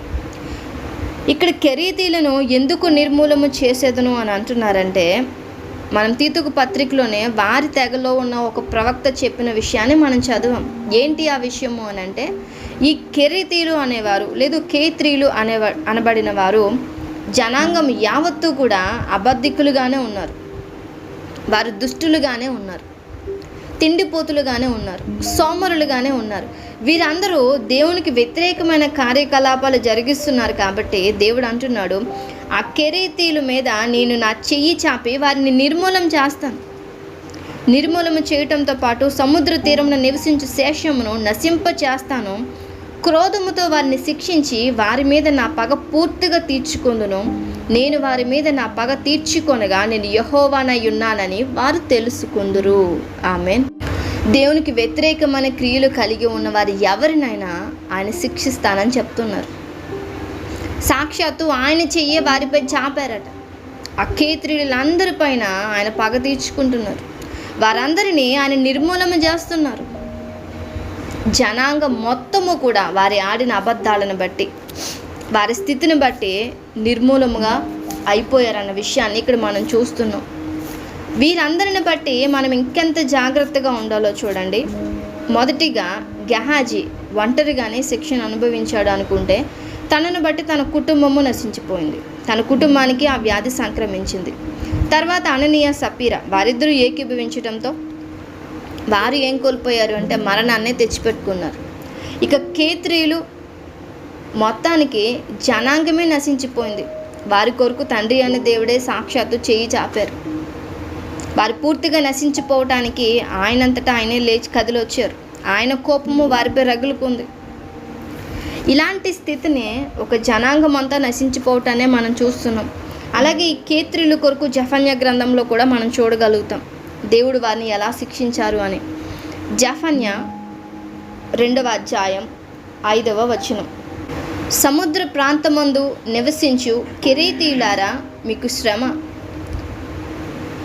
Speaker 1: ఇక్కడ కెరీతీయులను ఎందుకు నిర్మూలము చేసేదను అని అంటున్నారంటే, మనం తీతుకు పత్రికలోనే వారి తెగలో ఉన్న ఒక ప్రవక్త చెప్పిన విషయాన్ని మనం చదివాం. ఏంటి ఆ విషయము అని అంటే, ఈ కెరీతీయులు అనేవారు లేదు కేత్రీయులు అనబడిన వారు జనాంగం యావత్తు కూడా అబద్ధికులుగానే ఉన్నారు. వారు దుష్టులుగానే ఉన్నారు, తిండిపోతులుగానే ఉన్నారు, సోమరులుగానే ఉన్నారు. వీరందరూ దేవునికి వ్యతిరేకమైన కార్యకలాపాలు జరిగిస్తున్నారు కాబట్టి దేవుడు అంటున్నాడు, ఆ కెరేతీల మీద నేను నా చెయ్యి చాపి వారిని నిర్మూలం చేస్తాను. నిర్మూలన చేయటంతో పాటు సముద్ర తీరమున నివసించు శేషమును నశింప చేస్తాను. క్రోధముతో వారిని శిక్షించి వారి మీద నా పగ పూర్తిగా తీర్చుకొందును. నేను వారి మీద నా పగ తీర్చుకొనగా నేను యెహోవానై ఉన్నానని వారు తెలుసుకుందురు. ఆమేన్. దేవునికి వ్యతిరేకమైన క్రియలు కలిగి ఉన్న వారు ఎవరినైనా ఆయన శిక్షిస్తానని చెప్తున్నారు. సాక్షాత్తు ఆయన చెయ్యే వారిపై చాపారట. ఆ కేత్రీయులందరిపైన ఆయన పగ తీర్చుకుంటున్నారు. వారందరినీ ఆయన నిర్మూలన చేస్తున్నారు. జనాంగం మొత్తము కూడా వారి ఆడిన అబద్ధాలను బట్టి, వారి స్థితిని బట్టి నిర్మూలముగా అయిపోయారన్న విషయాన్ని ఇక్కడ మనం చూస్తున్నాం. వీరందరిని బట్టి మనం ఇంకెంత జాగ్రత్తగా ఉండాలో చూడండి. మొదటిగా గెహాజీ ఒంటరిగానే శిక్షను అనుభవించాడు అనుకుంటే, తనను బట్టి తన కుటుంబము నశించిపోయింది. తన కుటుంబానికి ఆ వ్యాధి సంక్రమించింది. తర్వాత అననీయ సపీరా వారిద్దరూ ఏకీభవించడంతో వారు ఏం కోల్పోయారు అంటే మరణాన్నే తెచ్చిపెట్టుకున్నారు. ఇక కేత్రీయులు మొత్తానికి జనాంగమే నశించిపోయింది. వారి కొరకు తండ్రి అనే దేవుడే సాక్షాత్తు చేయి చాపారు. వారు పూర్తిగా నశించిపోవటానికి ఆయనంతటా ఆయనే లేచి కదిలొచ్చారు. ఆయన కోపము వారిపై రగులుకుంది. ఇలాంటి స్థితిని ఒక జనాంగం అంతా నశించిపోవటానే మనం చూస్తున్నాం. అలాగే ఈ కేత్రీయుల కొరకు జెఫన్యా గ్రంథంలో కూడా మనం చూడగలుగుతాం దేవుడు వారిని ఎలా శిక్షించారు అని. జెఫన్యా 2వ అధ్యాయం 5వ వచనం. సముద్ర ప్రాంతమందు నివసించు కెరేతీయులారా, మీకు శ్రమ.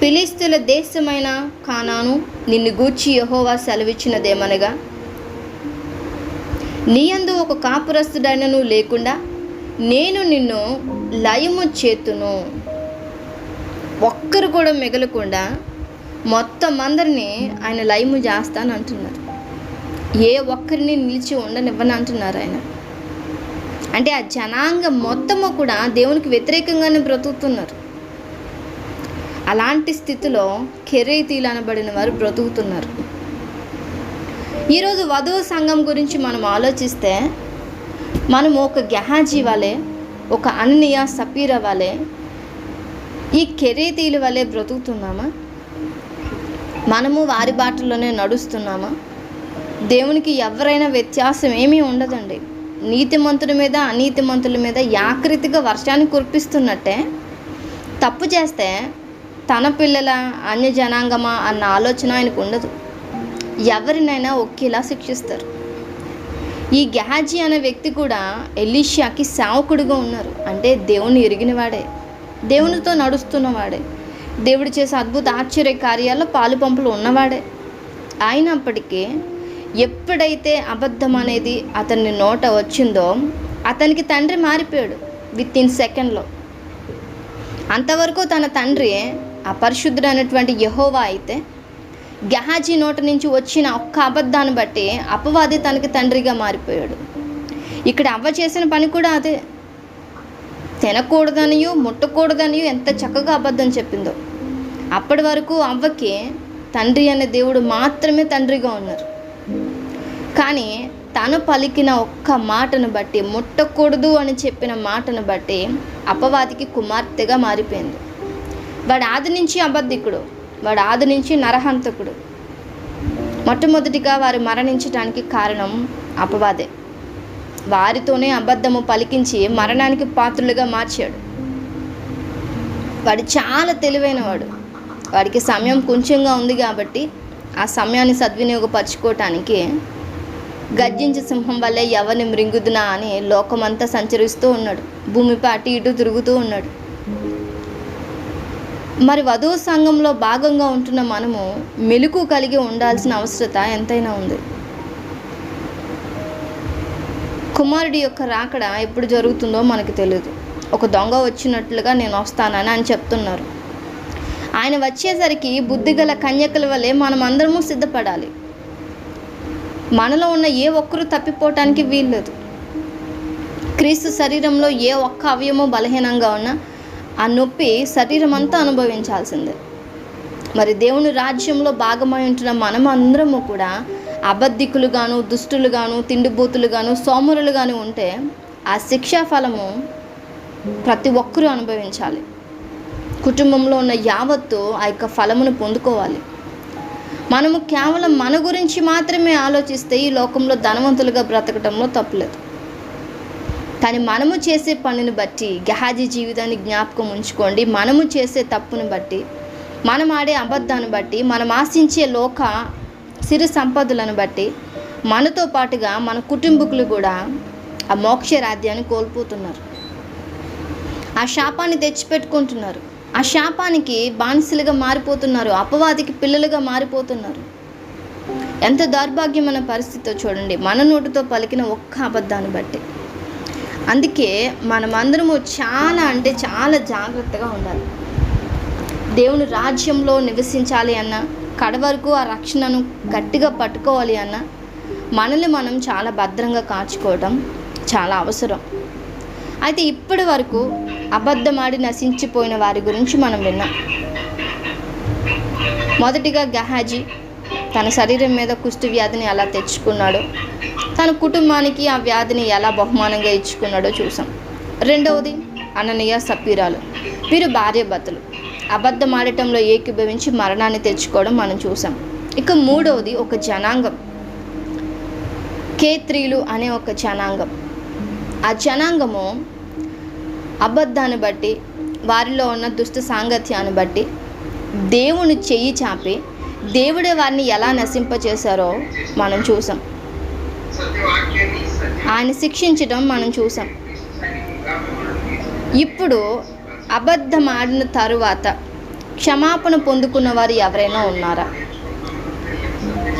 Speaker 1: ఫిలిష్తీయుల దేశమైన కానాను నిన్ను గూర్చి యెహోవా సెలవిచ్చినదేమనగా, నీయందు ఒక కాపురస్తుడైనను లేకుండా నేను నిన్ను లయము చేతును. ఒక్కరు కూడా మిగలకుండా మొత్తం అందరినీ ఆయన లయము చేస్తాను అంటున్నారు. ఏ ఒక్కరిని నిలిచి ఉండనివ్వని అంటున్నారు ఆయన. అంటే ఆ జనాంగం మొత్తము కూడా దేవునికి వ్యతిరేకంగానే బ్రతుకుతున్నారు. అలాంటి స్థితిలో కెరేతీయులు అనబడిన వారు బ్రతుకుతున్నారు. ఈరోజు వధువు సంఘం గురించి మనం ఆలోచిస్తే, మనము ఒక గెహాజీ వలె, ఒక అననీయ సపీరా వలె, ఈ కెరేతీయుల వలె బ్రతుకుతున్నామా? మనము వారి బాటలోనే నడుస్తున్నామా? దేవునికి ఎవరైనా వ్యత్యాసం ఏమీ ఉండదండి. నీతిమంతుల మీద అనీతిమంతుల మీద యాకృతిగా వర్షాన్ని కురిపిస్తున్నట్టే, తప్పు చేస్తే తన పిల్లల అన్యజనాంగమా అన్న ఆలోచన ఆయనకు ఉండదు. ఎవరినైనా ఒకేలా శిక్షిస్తారు. ఈ గెహాజీ అనే వ్యక్తి కూడా ఎలీషాకి సేవకుడిగా ఉన్నారు. అంటే దేవుని ఎరిగినవాడే, దేవునితో నడుస్తున్నవాడే, దేవుడు చేసే అద్భుత ఆశ్చర్య కార్యాల్లో పాలు పంపులు ఉన్నవాడే. అయినప్పటికీ ఎప్పుడైతే అబద్ధం అనేది అతని నోట వచ్చిందో అతనికి తండ్రి మారిపోయాడు వితిన్ సెకండ్లో. అంతవరకు తన తండ్రి అపరిశుద్ధుడు అనేటువంటి యెహోవా అయితే, గెహాజీ నోట నుంచి వచ్చిన ఒక్క అబద్ధాన్ని బట్టి అపవాది తనకి తండ్రిగా మారిపోయాడు. ఇక్కడ అవ్వ చేసిన పని కూడా అదే. తినకూడదనియో ముట్టకూడదనియో ఎంత చక్కగా అబద్ధం చెప్పిందో. అప్పటి వరకు అవ్వకి తండ్రి అనే దేవుడు మాత్రమే తండ్రిగా ఉన్నారు. కానీ తను పలికిన ఒక్క మాటను బట్టి, ముట్టకూడదు అని చెప్పిన మాటను బట్టి అపవాదికి కుమార్తెగా మారిపోయింది. వాడు ఆది నుంచి అబద్ధికుడు, వాడు ఆది నుంచి నరహంతకుడు. మొట్టమొదటిగా వారు మరణించడానికి కారణం అపవాదే. వారితోనే అబద్ధము పలికించి మరణానికి పాత్రులుగా మార్చాడు. వాడు చాలా తెలివైనవాడు. వాడికి సమయం కొంచెంగా ఉంది కాబట్టి ఆ సమయాన్ని సద్వినియోగపరచుకోవటానికి గర్జించే సింహం వల్లే ఎవరిని మృంగుదునా అని లోకమంతా సంచరిస్తూ ఉన్నాడు. భూమిపై అటు ఇటు తిరుగుతూ ఉన్నాడు. మరి వధువు సంఘంలో భాగంగా ఉంటున్న మనము మెలకు కలిగి ఉండాల్సిన అవసరత ఎంతైనా ఉంది. కుమారుడి యొక్క రాకడ ఎప్పుడు జరుగుతుందో మనకు తెలియదు. ఒక దొంగ వచ్చినట్లుగా నేను వస్తానని అని చెప్తున్నారు. ఆయన వచ్చేసరికి బుద్ధిగల కన్యకల వలె మనం అందరము సిద్ధపడాలి. మనలో ఉన్న ఏ ఒక్కరూ తప్పిపోవటానికి వీల్లేదు. క్రీస్తు శరీరంలో ఏ ఒక్క అవయవము బలహీనంగా ఉన్నా ఆ నొప్పి శరీరం అంతా అనుభవించాల్సిందే. మరి దేవుని రాజ్యంలో భాగమై ఉంటున్న మనము అందరము కూడా అబద్ధికులుగాను, దుష్టులుగాను, తిండిబూతులుగాను, సోమరులుగాను ఉంటే ఆ శిక్షా ఫలము ప్రతి ఒక్కరూ అనుభవించాలి. కుటుంబంలో ఉన్న యావత్తు ఆ యొక్క ఫలమును పొందుకోవాలి. మనము కేవలం మన గురించి మాత్రమే ఆలోచిస్తే ఈ లోకంలో ధనవంతులుగా బ్రతకడంలో తప్పులేదు. కానీ మనము చేసే పనిని బట్టి, గెహాజీ జీవితాన్ని జ్ఞాపకం ఉంచుకోండి, మనము చేసే తప్పుని బట్టి, మనం ఆడే అబద్ధాన్ని బట్టి, మనం ఆశించే లోక సిరి సంపదలను బట్టి మనతో పాటుగా మన కుటుంబకులు కూడా ఆ మోక్ష రాజ్యాన్ని కోల్పోతున్నారు. ఆ శాపాన్ని తెచ్చిపెట్టుకుంటున్నారు. ఆ శాపానికి బానిసలుగా మారిపోతున్నారు. అపవాదికి పిల్లలుగా మారిపోతున్నారు. ఎంత దౌర్భాగ్యమైన పరిస్థితితో చూడండి, మన నోటితో పలికిన ఒక్క అబద్ధాన్ని బట్టి. అందుకే మనమందరము చాలా జాగ్రత్తగా ఉండాలి. దేవుని రాజ్యంలో నివసించాలి అన్న, కడవరకు ఆ రక్షణను గట్టిగా పట్టుకోవాలి అన్న, మనల్ని మనం చాలా భద్రంగా కాచుకోవడం చాలా అవసరం. అయితే ఇప్పటి వరకు అబద్ధమాడి నశించిపోయిన వారి గురించి మనం విన్నాం. మొదటిగా గెహాజీ తన శరీరం మీద కుష్టు వ్యాధిని ఎలా తెచ్చుకున్నాడో, తన కుటుంబానికి ఆ వ్యాధిని ఎలా బహుమానంగా ఇచ్చుకున్నాడో చూసాం. రెండవది అననీయ, సప్పీరాలు. వీరు భార్యాభర్తలు అబద్ధమాడటంలో ఏకీభవించి మరణాన్ని తెచ్చుకోవడం మనం చూసాం. ఇక మూడవది ఒక జనాంగం, కేత్రీలు అనే ఒక జనాంగం. ఆ జనాంగము అబద్ధాన్ని బట్టి, వారిలో ఉన్న దుష్ట సాంగత్యాన్ని బట్టి దేవుని చెయ్యి చాపి దేవుడే వారిని ఎలా నశింపచేశారో మనం చూసాం. ఆయన శిక్షించడం మనం చూసాం. ఇప్పుడు అబద్ధం ఆడిన తరువాత క్షమాపణ పొందుకున్న వారు ఎవరైనా ఉన్నారా?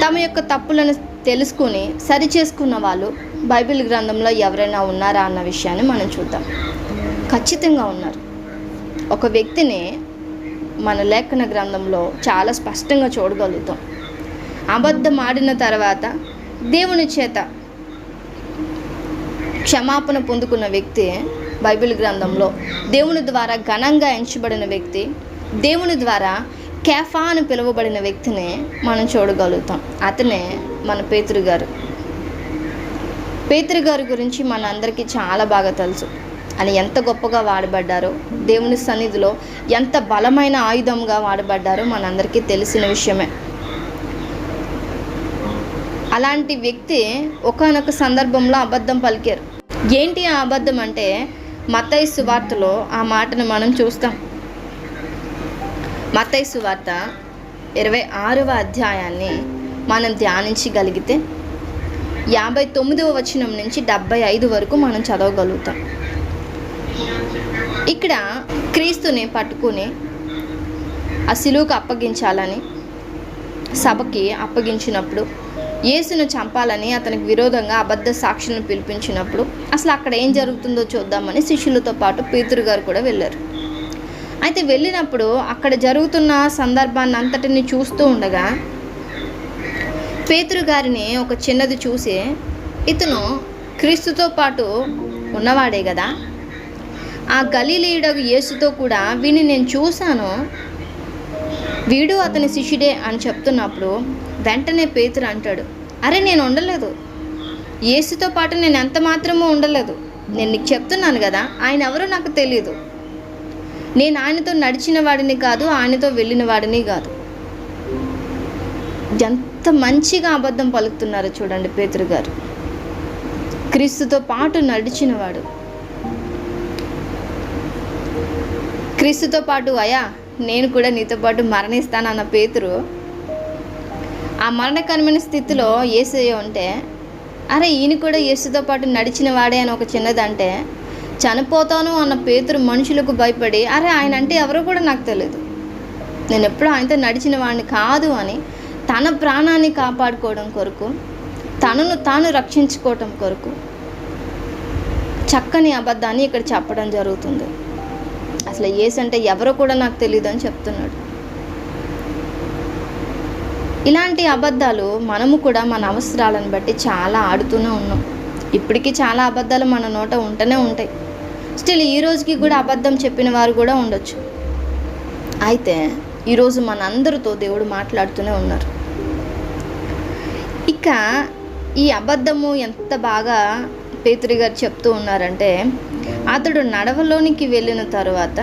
Speaker 1: తమ యొక్క తప్పులను తెలుసుకుని సరిచేసుకున్న వాళ్ళు బైబిల్ గ్రంథంలో ఎవరైనా ఉన్నారా అన్న విషయాన్ని మనం చూద్దాం. ఖచ్చితంగా ఉన్నారు. ఒక వ్యక్తిని మన లేఖన గ్రంథంలో చాలా స్పష్టంగా చూడగలుగుతాం. అబద్ధం ఆడిన తర్వాత దేవుని చేత క్షమాపణ పొందుకున్న వ్యక్తి బైబిల్ గ్రంథంలో దేవుని ద్వారా ఘనంగా ఎంచబడిన వ్యక్తి, దేవుని ద్వారా కేఫా అని పిలువబడిన వ్యక్తిని మనం చూడగలుగుతాం. అతనే మన పేతురు గారు. పేతురు గారి గురించి మన అందరికీ చాలా బాగా తెలుసు. అని ఎంత గొప్పగా వాడబడ్డారో, దేవుని సన్నిధిలో ఎంత బలమైన ఆయుధంగా వాడబడ్డారో మనందరికీ తెలిసిన విషయమే. అలాంటి వ్యక్తి ఒకానొక సందర్భంలో అబద్ధం పలికారు. ఏంటి ఆ అబద్ధం అంటే, మత్తయి సువార్తలో ఆ మాటను మనం చూస్తాం. మత్తయి సువార్త 26వ అధ్యాయాన్ని మనం ధ్యానించగలిగితే 59వ వచనం నుంచి 75 వరకు మనం చదవగలుగుతాం. ఇక్కడ క్రీస్తుని పట్టుకుని ఆ శిలువకు అప్పగించాలని సభకి అప్పగించినప్పుడు, యేసును చంపాలని అతనికి విరోధంగా అబద్ధ సాక్షులను పిలిపించినప్పుడు అసలు అక్కడ ఏం జరుగుతుందో చూద్దామని శిష్యులతో పాటు పేతురు గారు కూడా వెళ్ళారు. అయితే వెళ్ళినప్పుడు అక్కడ జరుగుతున్న సందర్భాన్ని అంతటిని చూస్తూ ఉండగా పేతురు గారిని ఒక చిన్నది చూసి, ఇతను క్రీస్తుతో పాటు ఉన్నవాడే కదా, ఆ గలిలయుడగు యేసుతో కూడా వీడిని నేను చూశాను, వీడు అతని శిష్యుడే అని చెప్తున్నప్పుడు వెంటనే పేతురు అంటాడు, అరే నేను ఉండలేదు, యేసుతో పాటు నేను ఎంత మాత్రమూ ఉండలేదు, నేను నీకు చెప్తున్నాను కదా, ఆయన ఎవరో నాకు తెలియదు, నేను ఆయనతో నడిచిన వాడిని కాదు, ఆయనతో వెళ్ళిన వాడిని కాదు. ఎంత మంచిగా అబద్ధం పలుకుతున్నారు చూడండి పేతురు గారు. క్రీస్తుతో పాటు నడిచినవాడు, క్రీస్తుతో పాటు అయ్యా నేను కూడా నీతో పాటు మరణిస్తానన్న పేతురు ఆ మరణకరమైన స్థితిలో యేసయ్య ఉంటే, అరే ఈయన కూడా యేసుతో పాటు నడిచిన వాడే అని ఒక చిన్నదంటే, చనిపోతాను అన్న పేతురు మనుషులకు భయపడి, అరే ఆయన అంటే ఎవరో కూడా నాకు తెలియదు, నేను ఎప్పుడూ ఆయనతో నడిచిన వాడిని కాదు అని తన ప్రాణాన్ని కాపాడుకోవడం కొరకు, తనను తాను రక్షించుకోవటం కొరకు చక్కని అబద్ధాన్ని ఇక్కడ చెప్పడం జరుగుతుంది. అసలు యేసు అంటే ఎవరో కూడా నాకు తెలియదు అని చెప్తున్నాడు. ఇలాంటి అబద్ధాలు మనము కూడా మన అవసరాలను బట్టి చాలా ఆడుతూనే ఉన్నాం. ఇప్పటికీ చాలా అబద్ధాలు మన నోట ఉంటూనే ఉంటాయి. స్టిల్ ఈ రోజుకి కూడా అబద్ధం చెప్పిన వారు కూడా ఉండొచ్చు. అయితే ఈరోజు మనందరితో దేవుడు మాట్లాడుతూనే ఉన్నారు. ఇక ఈ అబద్ధము ఎంత బాగా పేతురు గారు చెప్తూ ఉన్నారంటే, అతడు నడవలోనికి వెళ్ళిన తరువాత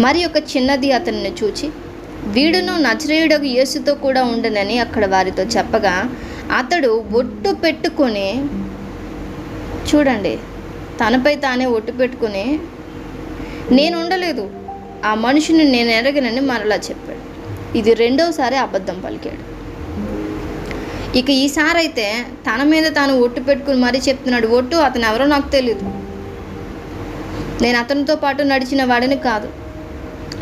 Speaker 1: మరి ఒక చిన్నది అతనిని చూచి, వీడును నజరేయుడగు యేసుతో కూడా ఉండనని అక్కడ వారితో చెప్పగా, అతడు ఒట్టు పెట్టుకొని, చూడండి, తనపై తానే ఒట్టు పెట్టుకుని, నేను ఉండలేదు, ఆ మనిషిని నేను ఎరగనని మరలా చెప్పాడు. ఇది రెండోసారి అబద్ధం పలికాడు. ఇక ఈసారి అయితే తన మీద తాను ఒట్టు పెట్టుకుని మరీ చెప్తున్నాడు, ఒట్టు అతను ఎవరో నాకు తెలియదు, నేను అతనితో పాటు నడిచిన వాడిని కాదు.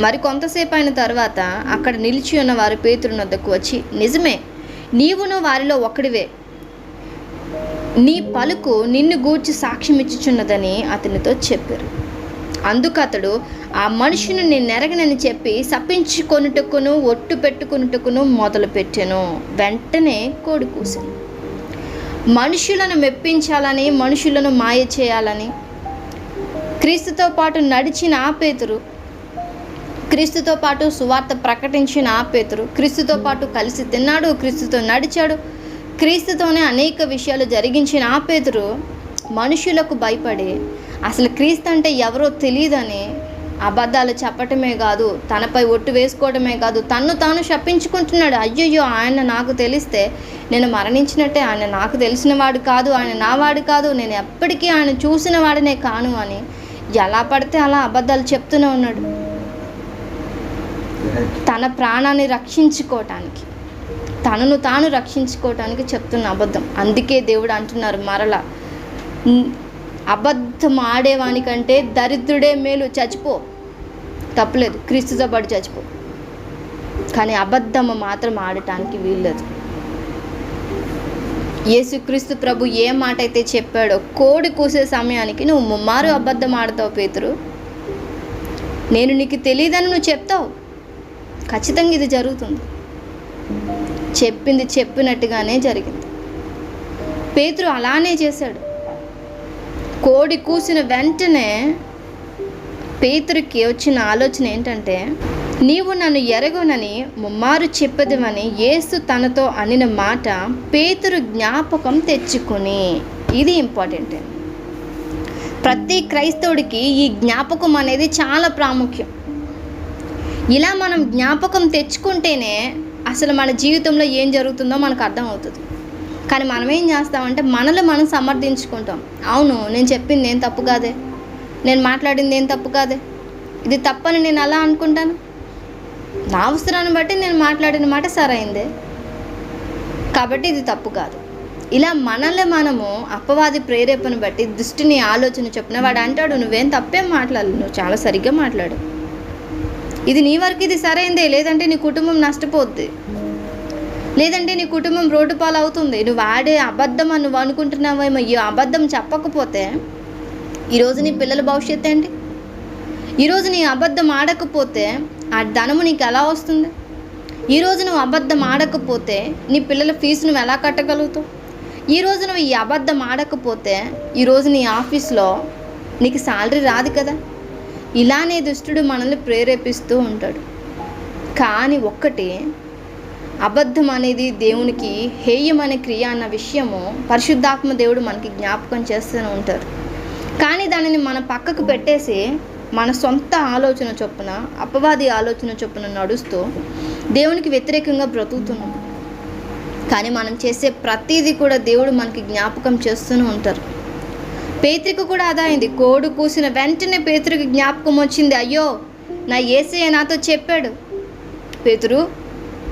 Speaker 1: మరి కొంతసేపు అయిన తర్వాత అక్కడ నిలిచి ఉన్న వారు పేతురు వద్దకు వచ్చి, నిజమే, నీవును వారిలో ఒకడివే, నీ పలుకు నిన్ను గూర్చి సాక్ష్యం ఇచ్చుచున్నదని అతనితో చెప్పారు. అందుకు అతడు, ఆ మనుషుని నేను ఎరగనని చెప్పి శపించుకొనుటకును ఒట్టు పెట్టుకొనుటకును మొదలుపెట్టాను. వెంటనే కోడి కూసింది. మనుషులను మెప్పించాలని, మనుషులను మాయ చేయాలని క్రీస్తుతో పాటు నడిచిన ఆ పేతురు, క్రీస్తుతో పాటు సువార్త ప్రకటించిన ఆ పేతురు, క్రీస్తుతో పాటు కలిసి తిన్నాడు, క్రీస్తుతో నడిచాడు, క్రీస్తుతోనే అనేక విషయాలు జరిగించిన ఆ పేతురు మనుషులకు భయపడి అసలు క్రీస్తు అంటే ఎవరో తెలియదని అబద్ధాలు చెప్పటమే కాదు, తనపై ఒట్టు వేసుకోవడమే కాదు, తన్ను తాను శపించుకుంటున్నాడు. అయ్యయ్యో, ఆయన నాకు తెలిస్తే నేను మరణించినట్టే, ఆయన నాకు తెలిసిన వాడు కాదు, ఆయన నా వాడు కాదు, నేను ఎప్పటికీ ఆయన చూసిన వాడినే కాను అని ఎలా పడితే అలా అబద్ధాలు చెప్తూనే ఉన్నాడు. తన ప్రాణాన్ని రక్షించుకోవటానికి, తనను తాను రక్షించుకోవటానికి చెప్తున్న అబద్ధం. అందుకే దేవుడు అంటున్నారు మరలా, అబద్ధం ఆడేవానికంటే దరిద్రుడే మేలు, చచ్చిపో, తప్పలేదు, క్రీస్తుతో పాటు చచ్చిపో, కానీ అబద్ధం మాత్రం ఆడటానికి వీల్లేదు. యేసుక్రీస్తు ప్రభు ఏ మాట అయితే చెప్పాడో, కోడి కూసే సమయానికి నువ్వు ముమ్మారు అబద్ధం ఆడతావు పేతురు, నేను నీకు తెలియదని నువ్వు చెప్తావు, ఖచ్చితంగా ఇది జరుగుతుంది. చెప్పింది చెప్పినట్టుగానే జరిగింది. పేతురు అలానే చేశాడు. కోడి కూసిన వెంటనే పేతురుకి వచ్చిన ఆలోచన ఏంటంటే, నీవు నన్ను ఎరగనని ముమ్మారు చెప్పదవని యేసు తనతో అనిన మాట పేతురు జ్ఞాపకం తెచ్చుకొని, ఇది ఇంపార్టెంట్. ప్రతి క్రైస్తవుడికి ఈ జ్ఞాపకం అనేది చాలా ప్రాముఖ్యం. ఇలా మనం జ్ఞాపకం తెచ్చుకుంటేనే అసలు మన జీవితంలో ఏం జరుగుతుందో మనకు అర్థం అవుతుంది. కానీ మనం ఏం చేస్తామంటే మనలో మనం సమర్థించుకుంటాం. అవును, నేను చెప్పింది ఏం తప్పు కాదే, నేను మాట్లాడింది ఏం తప్పు కాదే, ఇది తప్పని నేను అలా అనుకుంటాను, నా అవసరాన్ని బట్టి నేను మాట్లాడిన మాట సరైందే కాబట్టి ఇది తప్పు కాదు. ఇలా మనల్ని మనము అపవాది ప్రేరేపణ బట్టి దృష్టిని ఆలోచన చెప్పిన వాడు అంటాడు, నువ్వేం తప్పేం మాట్లాడలేదు, నువ్వు చాలా సరిగ్గా మాట్లాడు, ఇది నీ వరకు ఇది సరైందే, లేదంటే నీ కుటుంబం నష్టపోద్ది, లేదంటే నీ కుటుంబం రోడ్డు పాలు అవుతుంది, నువ్వు ఆడే అబద్ధం అని నువ్వు అనుకుంటున్నావేమో, ఈ అబద్ధం చెప్పకపోతే ఈరోజు నీ పిల్లల భవిష్యత్తు ఏంటి? ఈరోజు నీ అబద్ధం ఆడకపోతే ఆ ధనము నీకు ఎలా వస్తుంది? ఈరోజు నువ్వు అబద్ధం ఆడకపోతే నీ పిల్లల ఫీజు నువ్వు ఎలా కట్టగలుగుతావు? ఈరోజు నువ్వు ఈ అబద్ధం ఆడకపోతే ఈరోజు నీ ఆఫీస్లో నీకు శాలరీ రాదు కదా. ఇలానే దుష్టుడు మనల్ని ప్రేరేపిస్తూ ఉంటాడు. కానీ ఒక్కటి, అబద్ధం అనేది దేవునికి హేయమైన క్రియ అన్న విషయము పరిశుద్ధాత్మ దేవుడు మనకి జ్ఞాపకం చేస్తూనే ఉంటారు. కానీ దానిని మనం పక్కకు పెట్టేసి మన సొంత ఆలోచన చొప్పున, అపవాది ఆలోచన చొప్పున నడుస్తూ దేవునికి వ్యతిరేకంగా బ్రతుకుతున్నాం. కానీ మనం చేసే ప్రతిదీ కూడా దేవుడు మనకి జ్ఞాపకం చేస్తూనే ఉంటారు. పేతురుకు కూడా అదా అయింది. కోడి కూసిన వెంటనే పేతురుకి జ్ఞాపకం వచ్చింది, అయ్యో నా యేసయ్య నాతో చెప్పాడు, పేతురు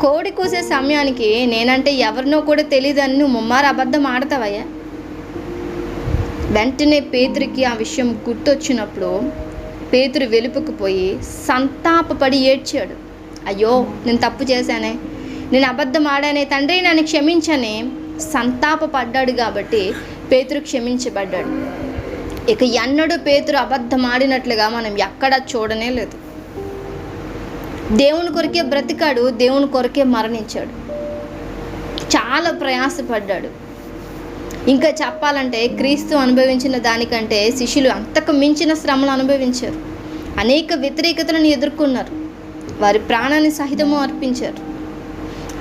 Speaker 1: కోడి కూసే సమయానికి నేనంటే ఎవరినో కూడా తెలియదని నువ్వు ముమ్మారు అబద్ధం ఆడతావయ్యా. వెంటనే పేతురుకి ఆ విషయం గుర్తొచ్చినప్పుడు పేతురు వెలుపుకు పోయి సంతాపపడి ఏడ్చాడు. అయ్యో నేను తప్పు చేశానే, నేను అబద్ధం ఆడానే, తండ్రి నన్ను క్షమించని సంతాపపడ్డాడు. కాబట్టి పేతురు క్షమించబడ్డాడు. ఇక ఎన్నడూ పేతురు అబద్ధం ఆడినట్లుగా మనం ఎక్కడా చూడనే లేదు. దేవుని కొరకే బ్రతికాడు, దేవుని కొరకే మరణించాడు, చాలా ప్రయాసపడ్డాడు. ఇంకా చెప్పాలంటే క్రీస్తు అనుభవించిన దానికంటే శిష్యులు అంతకు మించిన శ్రమలు అనుభవించారు. అనేక వ్యతిరేకతలను ఎదుర్కొన్నారు, వారి ప్రాణాన్ని సహితము అర్పించారు.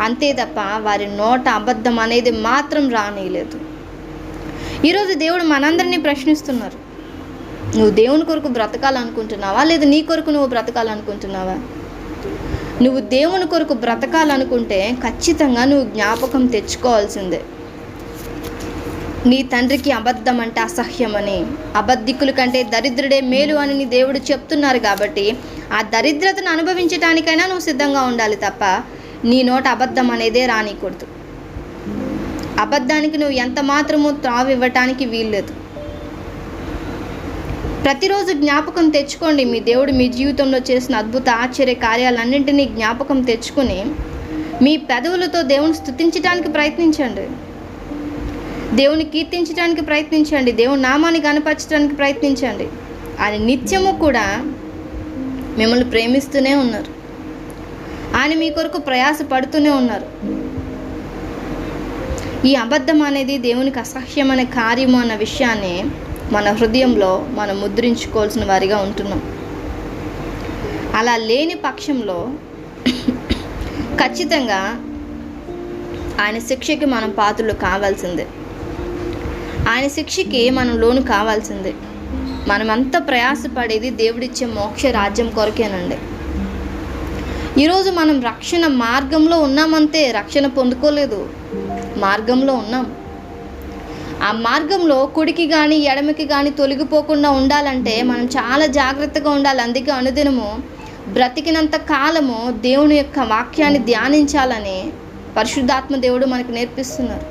Speaker 1: అంతే తప్ప వారి నోట అబద్ధం అనేది మాత్రం రానియలేదు. ఈరోజు దేవుడు మనందరినీ ప్రశ్నిస్తున్నారు. నువ్వు దేవుని కొరకు బ్రతకాలనుకుంటున్నావా, లేదా నీ కొరకు నువ్వు బ్రతకాలనుకుంటున్నావా? నువ్వు దేవుని కొరకు బ్రతకాలనుకుంటే ఖచ్చితంగా నువ్వు జ్ఞాపకం తెచ్చుకోవాల్సిందే. నీ తండ్రికి అబద్ధం అంటే అసహ్యమని, అబద్ధికుల కంటే దరిద్రుడే మేలు అని నీ దేవుడు చెప్తున్నారు. కాబట్టి ఆ దరిద్రతను అనుభవించటానికైనా నువ్వు సిద్ధంగా ఉండాలి తప్ప నీ నోట అబద్ధం అనేదే రానికూడదు. అబద్ధానికి నువ్వు ఎంత మాత్రమూ త్రావివ్వటానికి వీల్లేదు. ప్రతిరోజు జ్ఞాపకం తెచ్చుకోండి. మీ దేవుడు మీ జీవితంలో చేసిన అద్భుత ఆశ్చర్య కార్యాలన్నింటినీ జ్ఞాపకం తెచ్చుకుని మీ పెదవులతో దేవుని స్తుతించడానికి ప్రయత్నించండి, దేవుని కీర్తించడానికి ప్రయత్నించండి, దేవుని నామాన్ని కనపరచడానికి ప్రయత్నించండి. ఆయన నిత్యము కూడా మిమ్మల్ని ప్రేమిస్తూనే ఉన్నారు. ఆయన మీ కొరకు ప్రయాస పడుతూనే ఉన్నారు. ఈ అబద్ధం అనేది దేవునికి అసహ్యమైన కార్యము అన్న విషయాన్ని మన హృదయంలో మనం ముద్రించుకోవాల్సిన వారిగా ఉంటున్నాం. అలా లేని పక్షంలో ఖచ్చితంగా ఆయన శిక్షకి మనం పాత్రలు కావాల్సిందే. ఆయన శిక్షకి మనం లోను కావాల్సిందే. మనమంతా ప్రయాసపడేది దేవుడిచ్చే మోక్ష రాజ్యం కొరకేనండి. ఈరోజు మనం రక్షణ మార్గంలో ఉన్నామంతే, రక్షణ పొందుకోలేదు, మార్గంలో ఉన్నాం. ఆ మార్గంలో కుడికి కానీ ఎడమకి కానీ తొలగిపోకుండా ఉండాలంటే మనం చాలా జాగ్రత్తగా ఉండాలి. అందుకే అనుదినము బ్రతికినంత కాలము దేవుని యొక్క వాక్యాన్ని ధ్యానించాలని పరిశుద్ధాత్మ దేవుడు మనకు నేర్పిస్తున్నారు.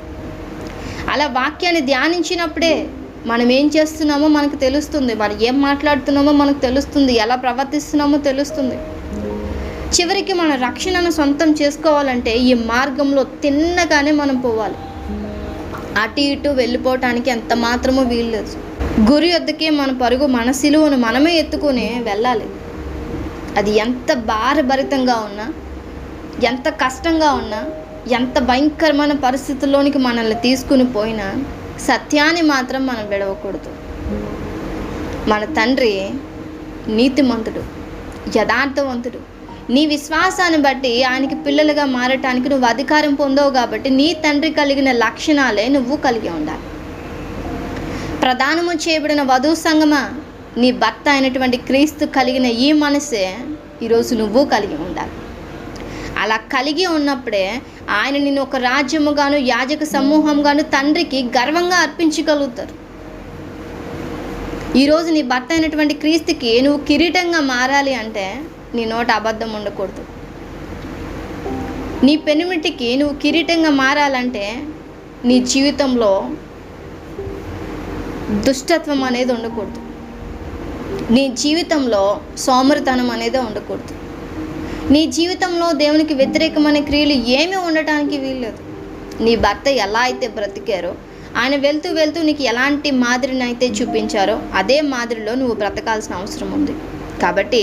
Speaker 1: అలా వాక్యాన్ని ధ్యానించినప్పుడే మనం ఏం చేస్తున్నామో మనకు తెలుస్తుంది, మనం ఏం మాట్లాడుతున్నామో మనకు తెలుస్తుంది, ఎలా ప్రవర్తిస్తున్నామో తెలుస్తుంది. చివరికి మన రక్షణను సొంతం చేసుకోవాలంటే ఈ మార్గంలో తిన్నగానే మనం పోవాలి. అటు ఇటు వెళ్ళిపోవటానికి ఎంత మాత్రమూ వీల్లేదు. గురి వద్దకే మన పరుగు, మన సిలువను మనమే ఎత్తుకొని వెళ్ళాలి. అది ఎంత భారభరితంగా ఉన్నా, ఎంత కష్టంగా ఉన్నా, ఎంత భయంకరమైన పరిస్థితుల్లోనికి మనల్ని తీసుకుని పోయినా సత్యాన్ని మాత్రం మనం విడవకూడదు. మన తండ్రి నీతిమంతుడు, యథార్థవంతుడు. నీ విశ్వాసాన్ని బట్టి ఆయనకి పిల్లలుగా మారటానికి నువ్వు అధికారం పొందవు. కాబట్టి నీ తండ్రి కలిగిన లక్షణాలే నువ్వు కలిగి ఉండాలి. ప్రదానము చేయబడిన వధువు సంగమా, నీ భర్త అయినటువంటి క్రీస్తు కలిగిన ఈ మనసే ఈరోజు నువ్వు కలిగి ఉండాలి. అలా కలిగి ఉన్నప్పుడే ఆయన నిన్ను ఒక రాజ్యముగాను యాజక సమూహంగాను తండ్రికి గర్వంగా అర్పించగలుగుతారు. ఈరోజు నీ భర్త అయినటువంటి క్రీస్తుకి నువ్వు కిరీటంగా మారాలి అంటే నీ నోట అబద్ధం ఉండకూడదు. నీ పెనిమిటికి నువ్వు కిరీటంగా మారాలంటే నీ జీవితంలో దుష్టత్వం అనేది ఉండకూడదు. నీ జీవితంలో సోమరితనం అనేది ఉండకూడదు. నీ జీవితంలో దేవునికి వ్యతిరేకమైన క్రియలు ఏమీ ఉండటానికి వీల్లేదు. నీ భర్త ఎలా అయితే బ్రతికారో, ఆయన వెళ్తూ వెళ్తూ నీకు ఎలాంటి మాదిరిని అయితే చూపించారో అదే మాదిరిలో నువ్వు బ్రతకాల్సిన అవసరం ఉంది. కాబట్టి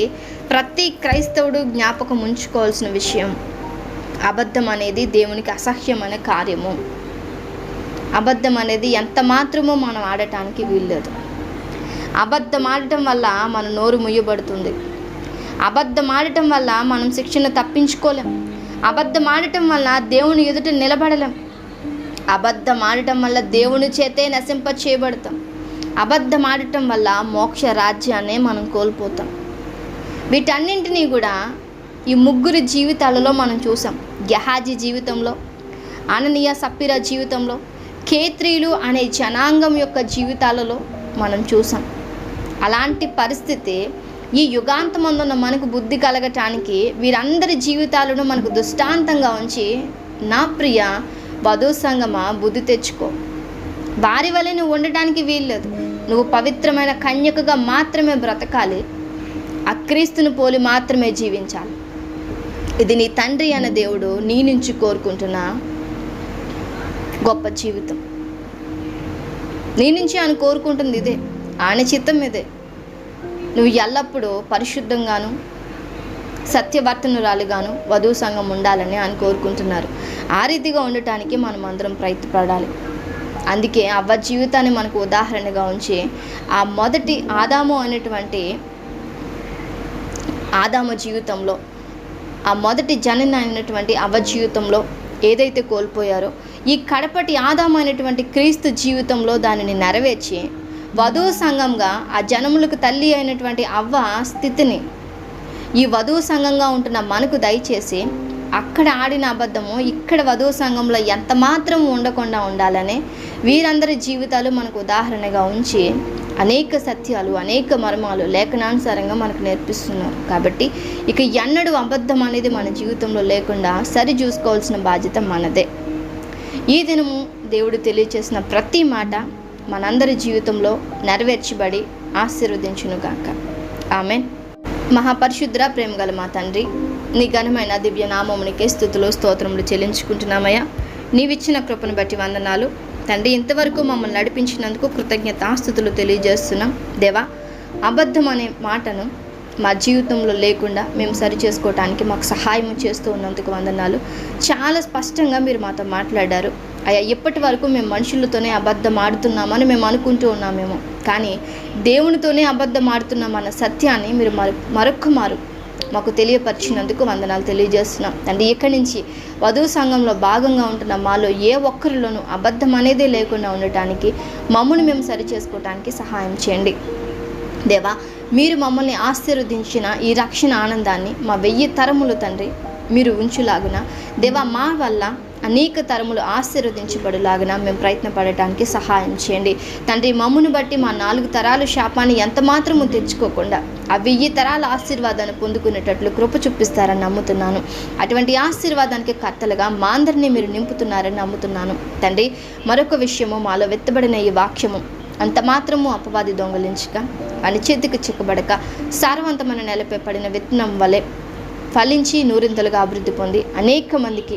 Speaker 1: ప్రతి క్రైస్తవుడు జ్ఞాపకం ఉంచుకోవాల్సిన విషయం, అబద్ధం అనేది దేవునికి అసహ్యమైన కార్యము. అబద్ధం అనేది ఎంత మాత్రమో మనం ఆడటానికి వీల్లేదు. అబద్ధం ఆడటం వల్ల మన నోరు ముయ్యబడుతుంది. అబద్ధం ఆడటం వల్ల మనం శిక్షణ తప్పించుకోలేం. అబద్ధం ఆడటం వల్ల దేవుని ఎదుట నిలబడలేం. అబద్ధం ఆడటం వల్ల దేవుని చేతే నశింప చేయబడతాం. అబద్ధం ఆడటం వల్ల మోక్ష రాజ్యాన్ని మనం కోల్పోతాం. వీటన్నింటినీ కూడా ఈ ముగ్గురు జీవితాలలో మనం చూసాం. గెహాజీ జీవితంలో, అననీయ సప్పిరా జీవితంలో, కేత్రీలు అనే జనాంగం యొక్క జీవితాలలో మనం చూసాం. అలాంటి పరిస్థితి ఈ యుగాంతమందున్న మనకు బుద్ధి కలగటానికి వీరందరి జీవితాలను మనకు దృష్టాంతంగా ఉంచి, నా ప్రియ వధూ సంగమా బుద్ధి తెచ్చుకో. వారి వలె నువ్వు ఉండటానికి వీల్లేదు. నువ్వు పవిత్రమైన కన్యకగా మాత్రమే బ్రతకాలి. అక్రీస్తును పోలి మాత్రమే జీవించాలి. ఇది నీ తండ్రి అన్న దేవుడు నీ నుంచి కోరుకుంటున్న గొప్ప జీవితం. నీ నుంచి ఆయన కోరుకుంటుంది ఇదే, ఆయన చిత్తం ఇదే. నువ్వు ఎల్లప్పుడూ పరిశుద్ధంగాను సత్యవర్తనురాలుగాను వధువు సంఘం ఉండాలని ఆయన కోరుకుంటున్నారు. ఆ రీతిగా ఉండటానికి మనం అందరం ప్రయత్నపడాలి. అందుకే అవ్వ జీవితాన్ని మనకు ఉదాహరణగా ఉంచి ఆ మొదటి ఆదాము అనేటువంటి ఆదాము జీవితంలో ఆ మొదటి జనని అయినటువంటి అవ్వ జీవితంలో ఏదైతే కోల్పోయారో ఈ కడపటి ఆదామైనటువంటి క్రీస్తు జీవితంలో దానిని నెరవేర్చి వధువు సంఘంగా ఆ జనములకు తల్లి అయినటువంటి అవ్వ స్థితిని ఈ వధువు సంఘంగా ఉంటున్న మనకు దయచేసి అక్కడ ఆడిన అబద్ధము ఇక్కడ వధువు సంఘంలో ఎంత మాత్రం ఉండకుండా ఉండాలని వీరందరి జీవితాలు మనకు ఉదాహరణగా ఉంచి అనేక సత్యాలు అనేక మర్మాలు లేఖనానుసారంగా మనకు నేర్పిస్తున్నారు. కాబట్టి ఇక ఎన్నడూ అబద్ధం అనేది మన జీవితంలో లేకుండా సరి చూసుకోవాల్సిన బాధ్యత మనదే. ఈ దినము దేవుడు తెలియచేసిన ప్రతి మాట మనందరి జీవితంలో నెరవేర్చబడి ఆశీర్వదించునుగాక. ఆమెన్. మహాపరిశుద్ర ప్రేమగల మా తండ్రి, నీ ఘనమైన దివ్య నామమునికే స్తుతులు స్తోత్రములు చెల్లించుకుంటున్నామయ్యా. నీవిచ్చిన కృపను బట్టి వందనాలు తండ్రి. ఇంతవరకు మమ్మల్ని నడిపించినందుకు కృతజ్ఞతాస్తుతులు తెలియజేస్తున్నాం దేవా. అబద్ధం అనే మాటను మా జీవితంలో లేకుండా మేము సరి చేసుకోవటానికి మాకు సహాయం చేస్తూ ఉన్నందుకు వందనాలు. చాలా స్పష్టంగా మీరు మాతో మాట్లాడారు అయ్యా. ఇప్పటి వరకు మేము మనుషులతోనే అబద్ధం ఆడుతున్నామని మేము అనుకుంటూ ఉన్నామేమో, కానీ దేవునితోనే అబద్ధం ఆడుతున్నామన్న సత్యాన్ని మీరు మరొక్క మారు మాకు తెలియపరిచినందుకు వందనాలు తెలియజేస్తున్నాం తండ్రి. ఇక్కడి నుంచి వధువు సంఘంలో భాగంగా ఉంటున్న మాలో ఏ ఒక్కరిలోనూ అబద్ధం అనేదే లేకుండా ఉండటానికి మమ్మల్ని మేము సరి చేసుకోవటానికి సహాయం చేయండి దేవా. మీరు మమ్మల్ని ఆశీర్వదించిన ఈ రక్షణ ఆనందాన్ని మా 1000 తరములు తండ్రి మీరు ఉంచులాగున దేవా, మా వల్ల అనేక తరములు ఆశీర్వదించబడులాగున మేము ప్రయత్నపడటానికి సహాయం చేయండి తండ్రి. మమ్మును బట్టి మా 4 తరాలు శాపాన్ని ఎంత మాత్రము తెచ్చుకోకుండా ఆ 1000 తరాల ఆశీర్వాదాన్ని పొందుకునేటట్లు కృప చూపిస్తారని నమ్ముతున్నాను. అటువంటి ఆశీర్వాదానికి కర్తలుగా మా అందరినీ మీరు నింపుతున్నారని నమ్ముతున్నాను తండ్రి. మరొక విషయము, మాలో వెత్తబడిన ఈ వాక్యము అంత మాత్రము అపవాది దొంగలించక అని చేతికి చిక్కబడక సారవంతమైన నేలపై పడిన విత్తనం వలె ఫలించి నూరింతలుగా అభివృద్ధి పొంది అనేక మందికి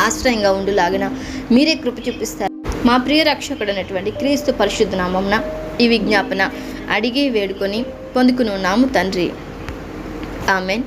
Speaker 1: ఆశ్రయంగా ఉండులాగిన మీరే కృప చూపిస్తారు. మా ప్రియ రక్షకుడైనటువంటి క్రీస్తు పరిశుద్ధ నామమున ఈ విజ్ఞాపన అడిగి వేడుకొని పొందుకుని ఉన్నాము తండ్రి. ఆమెన్.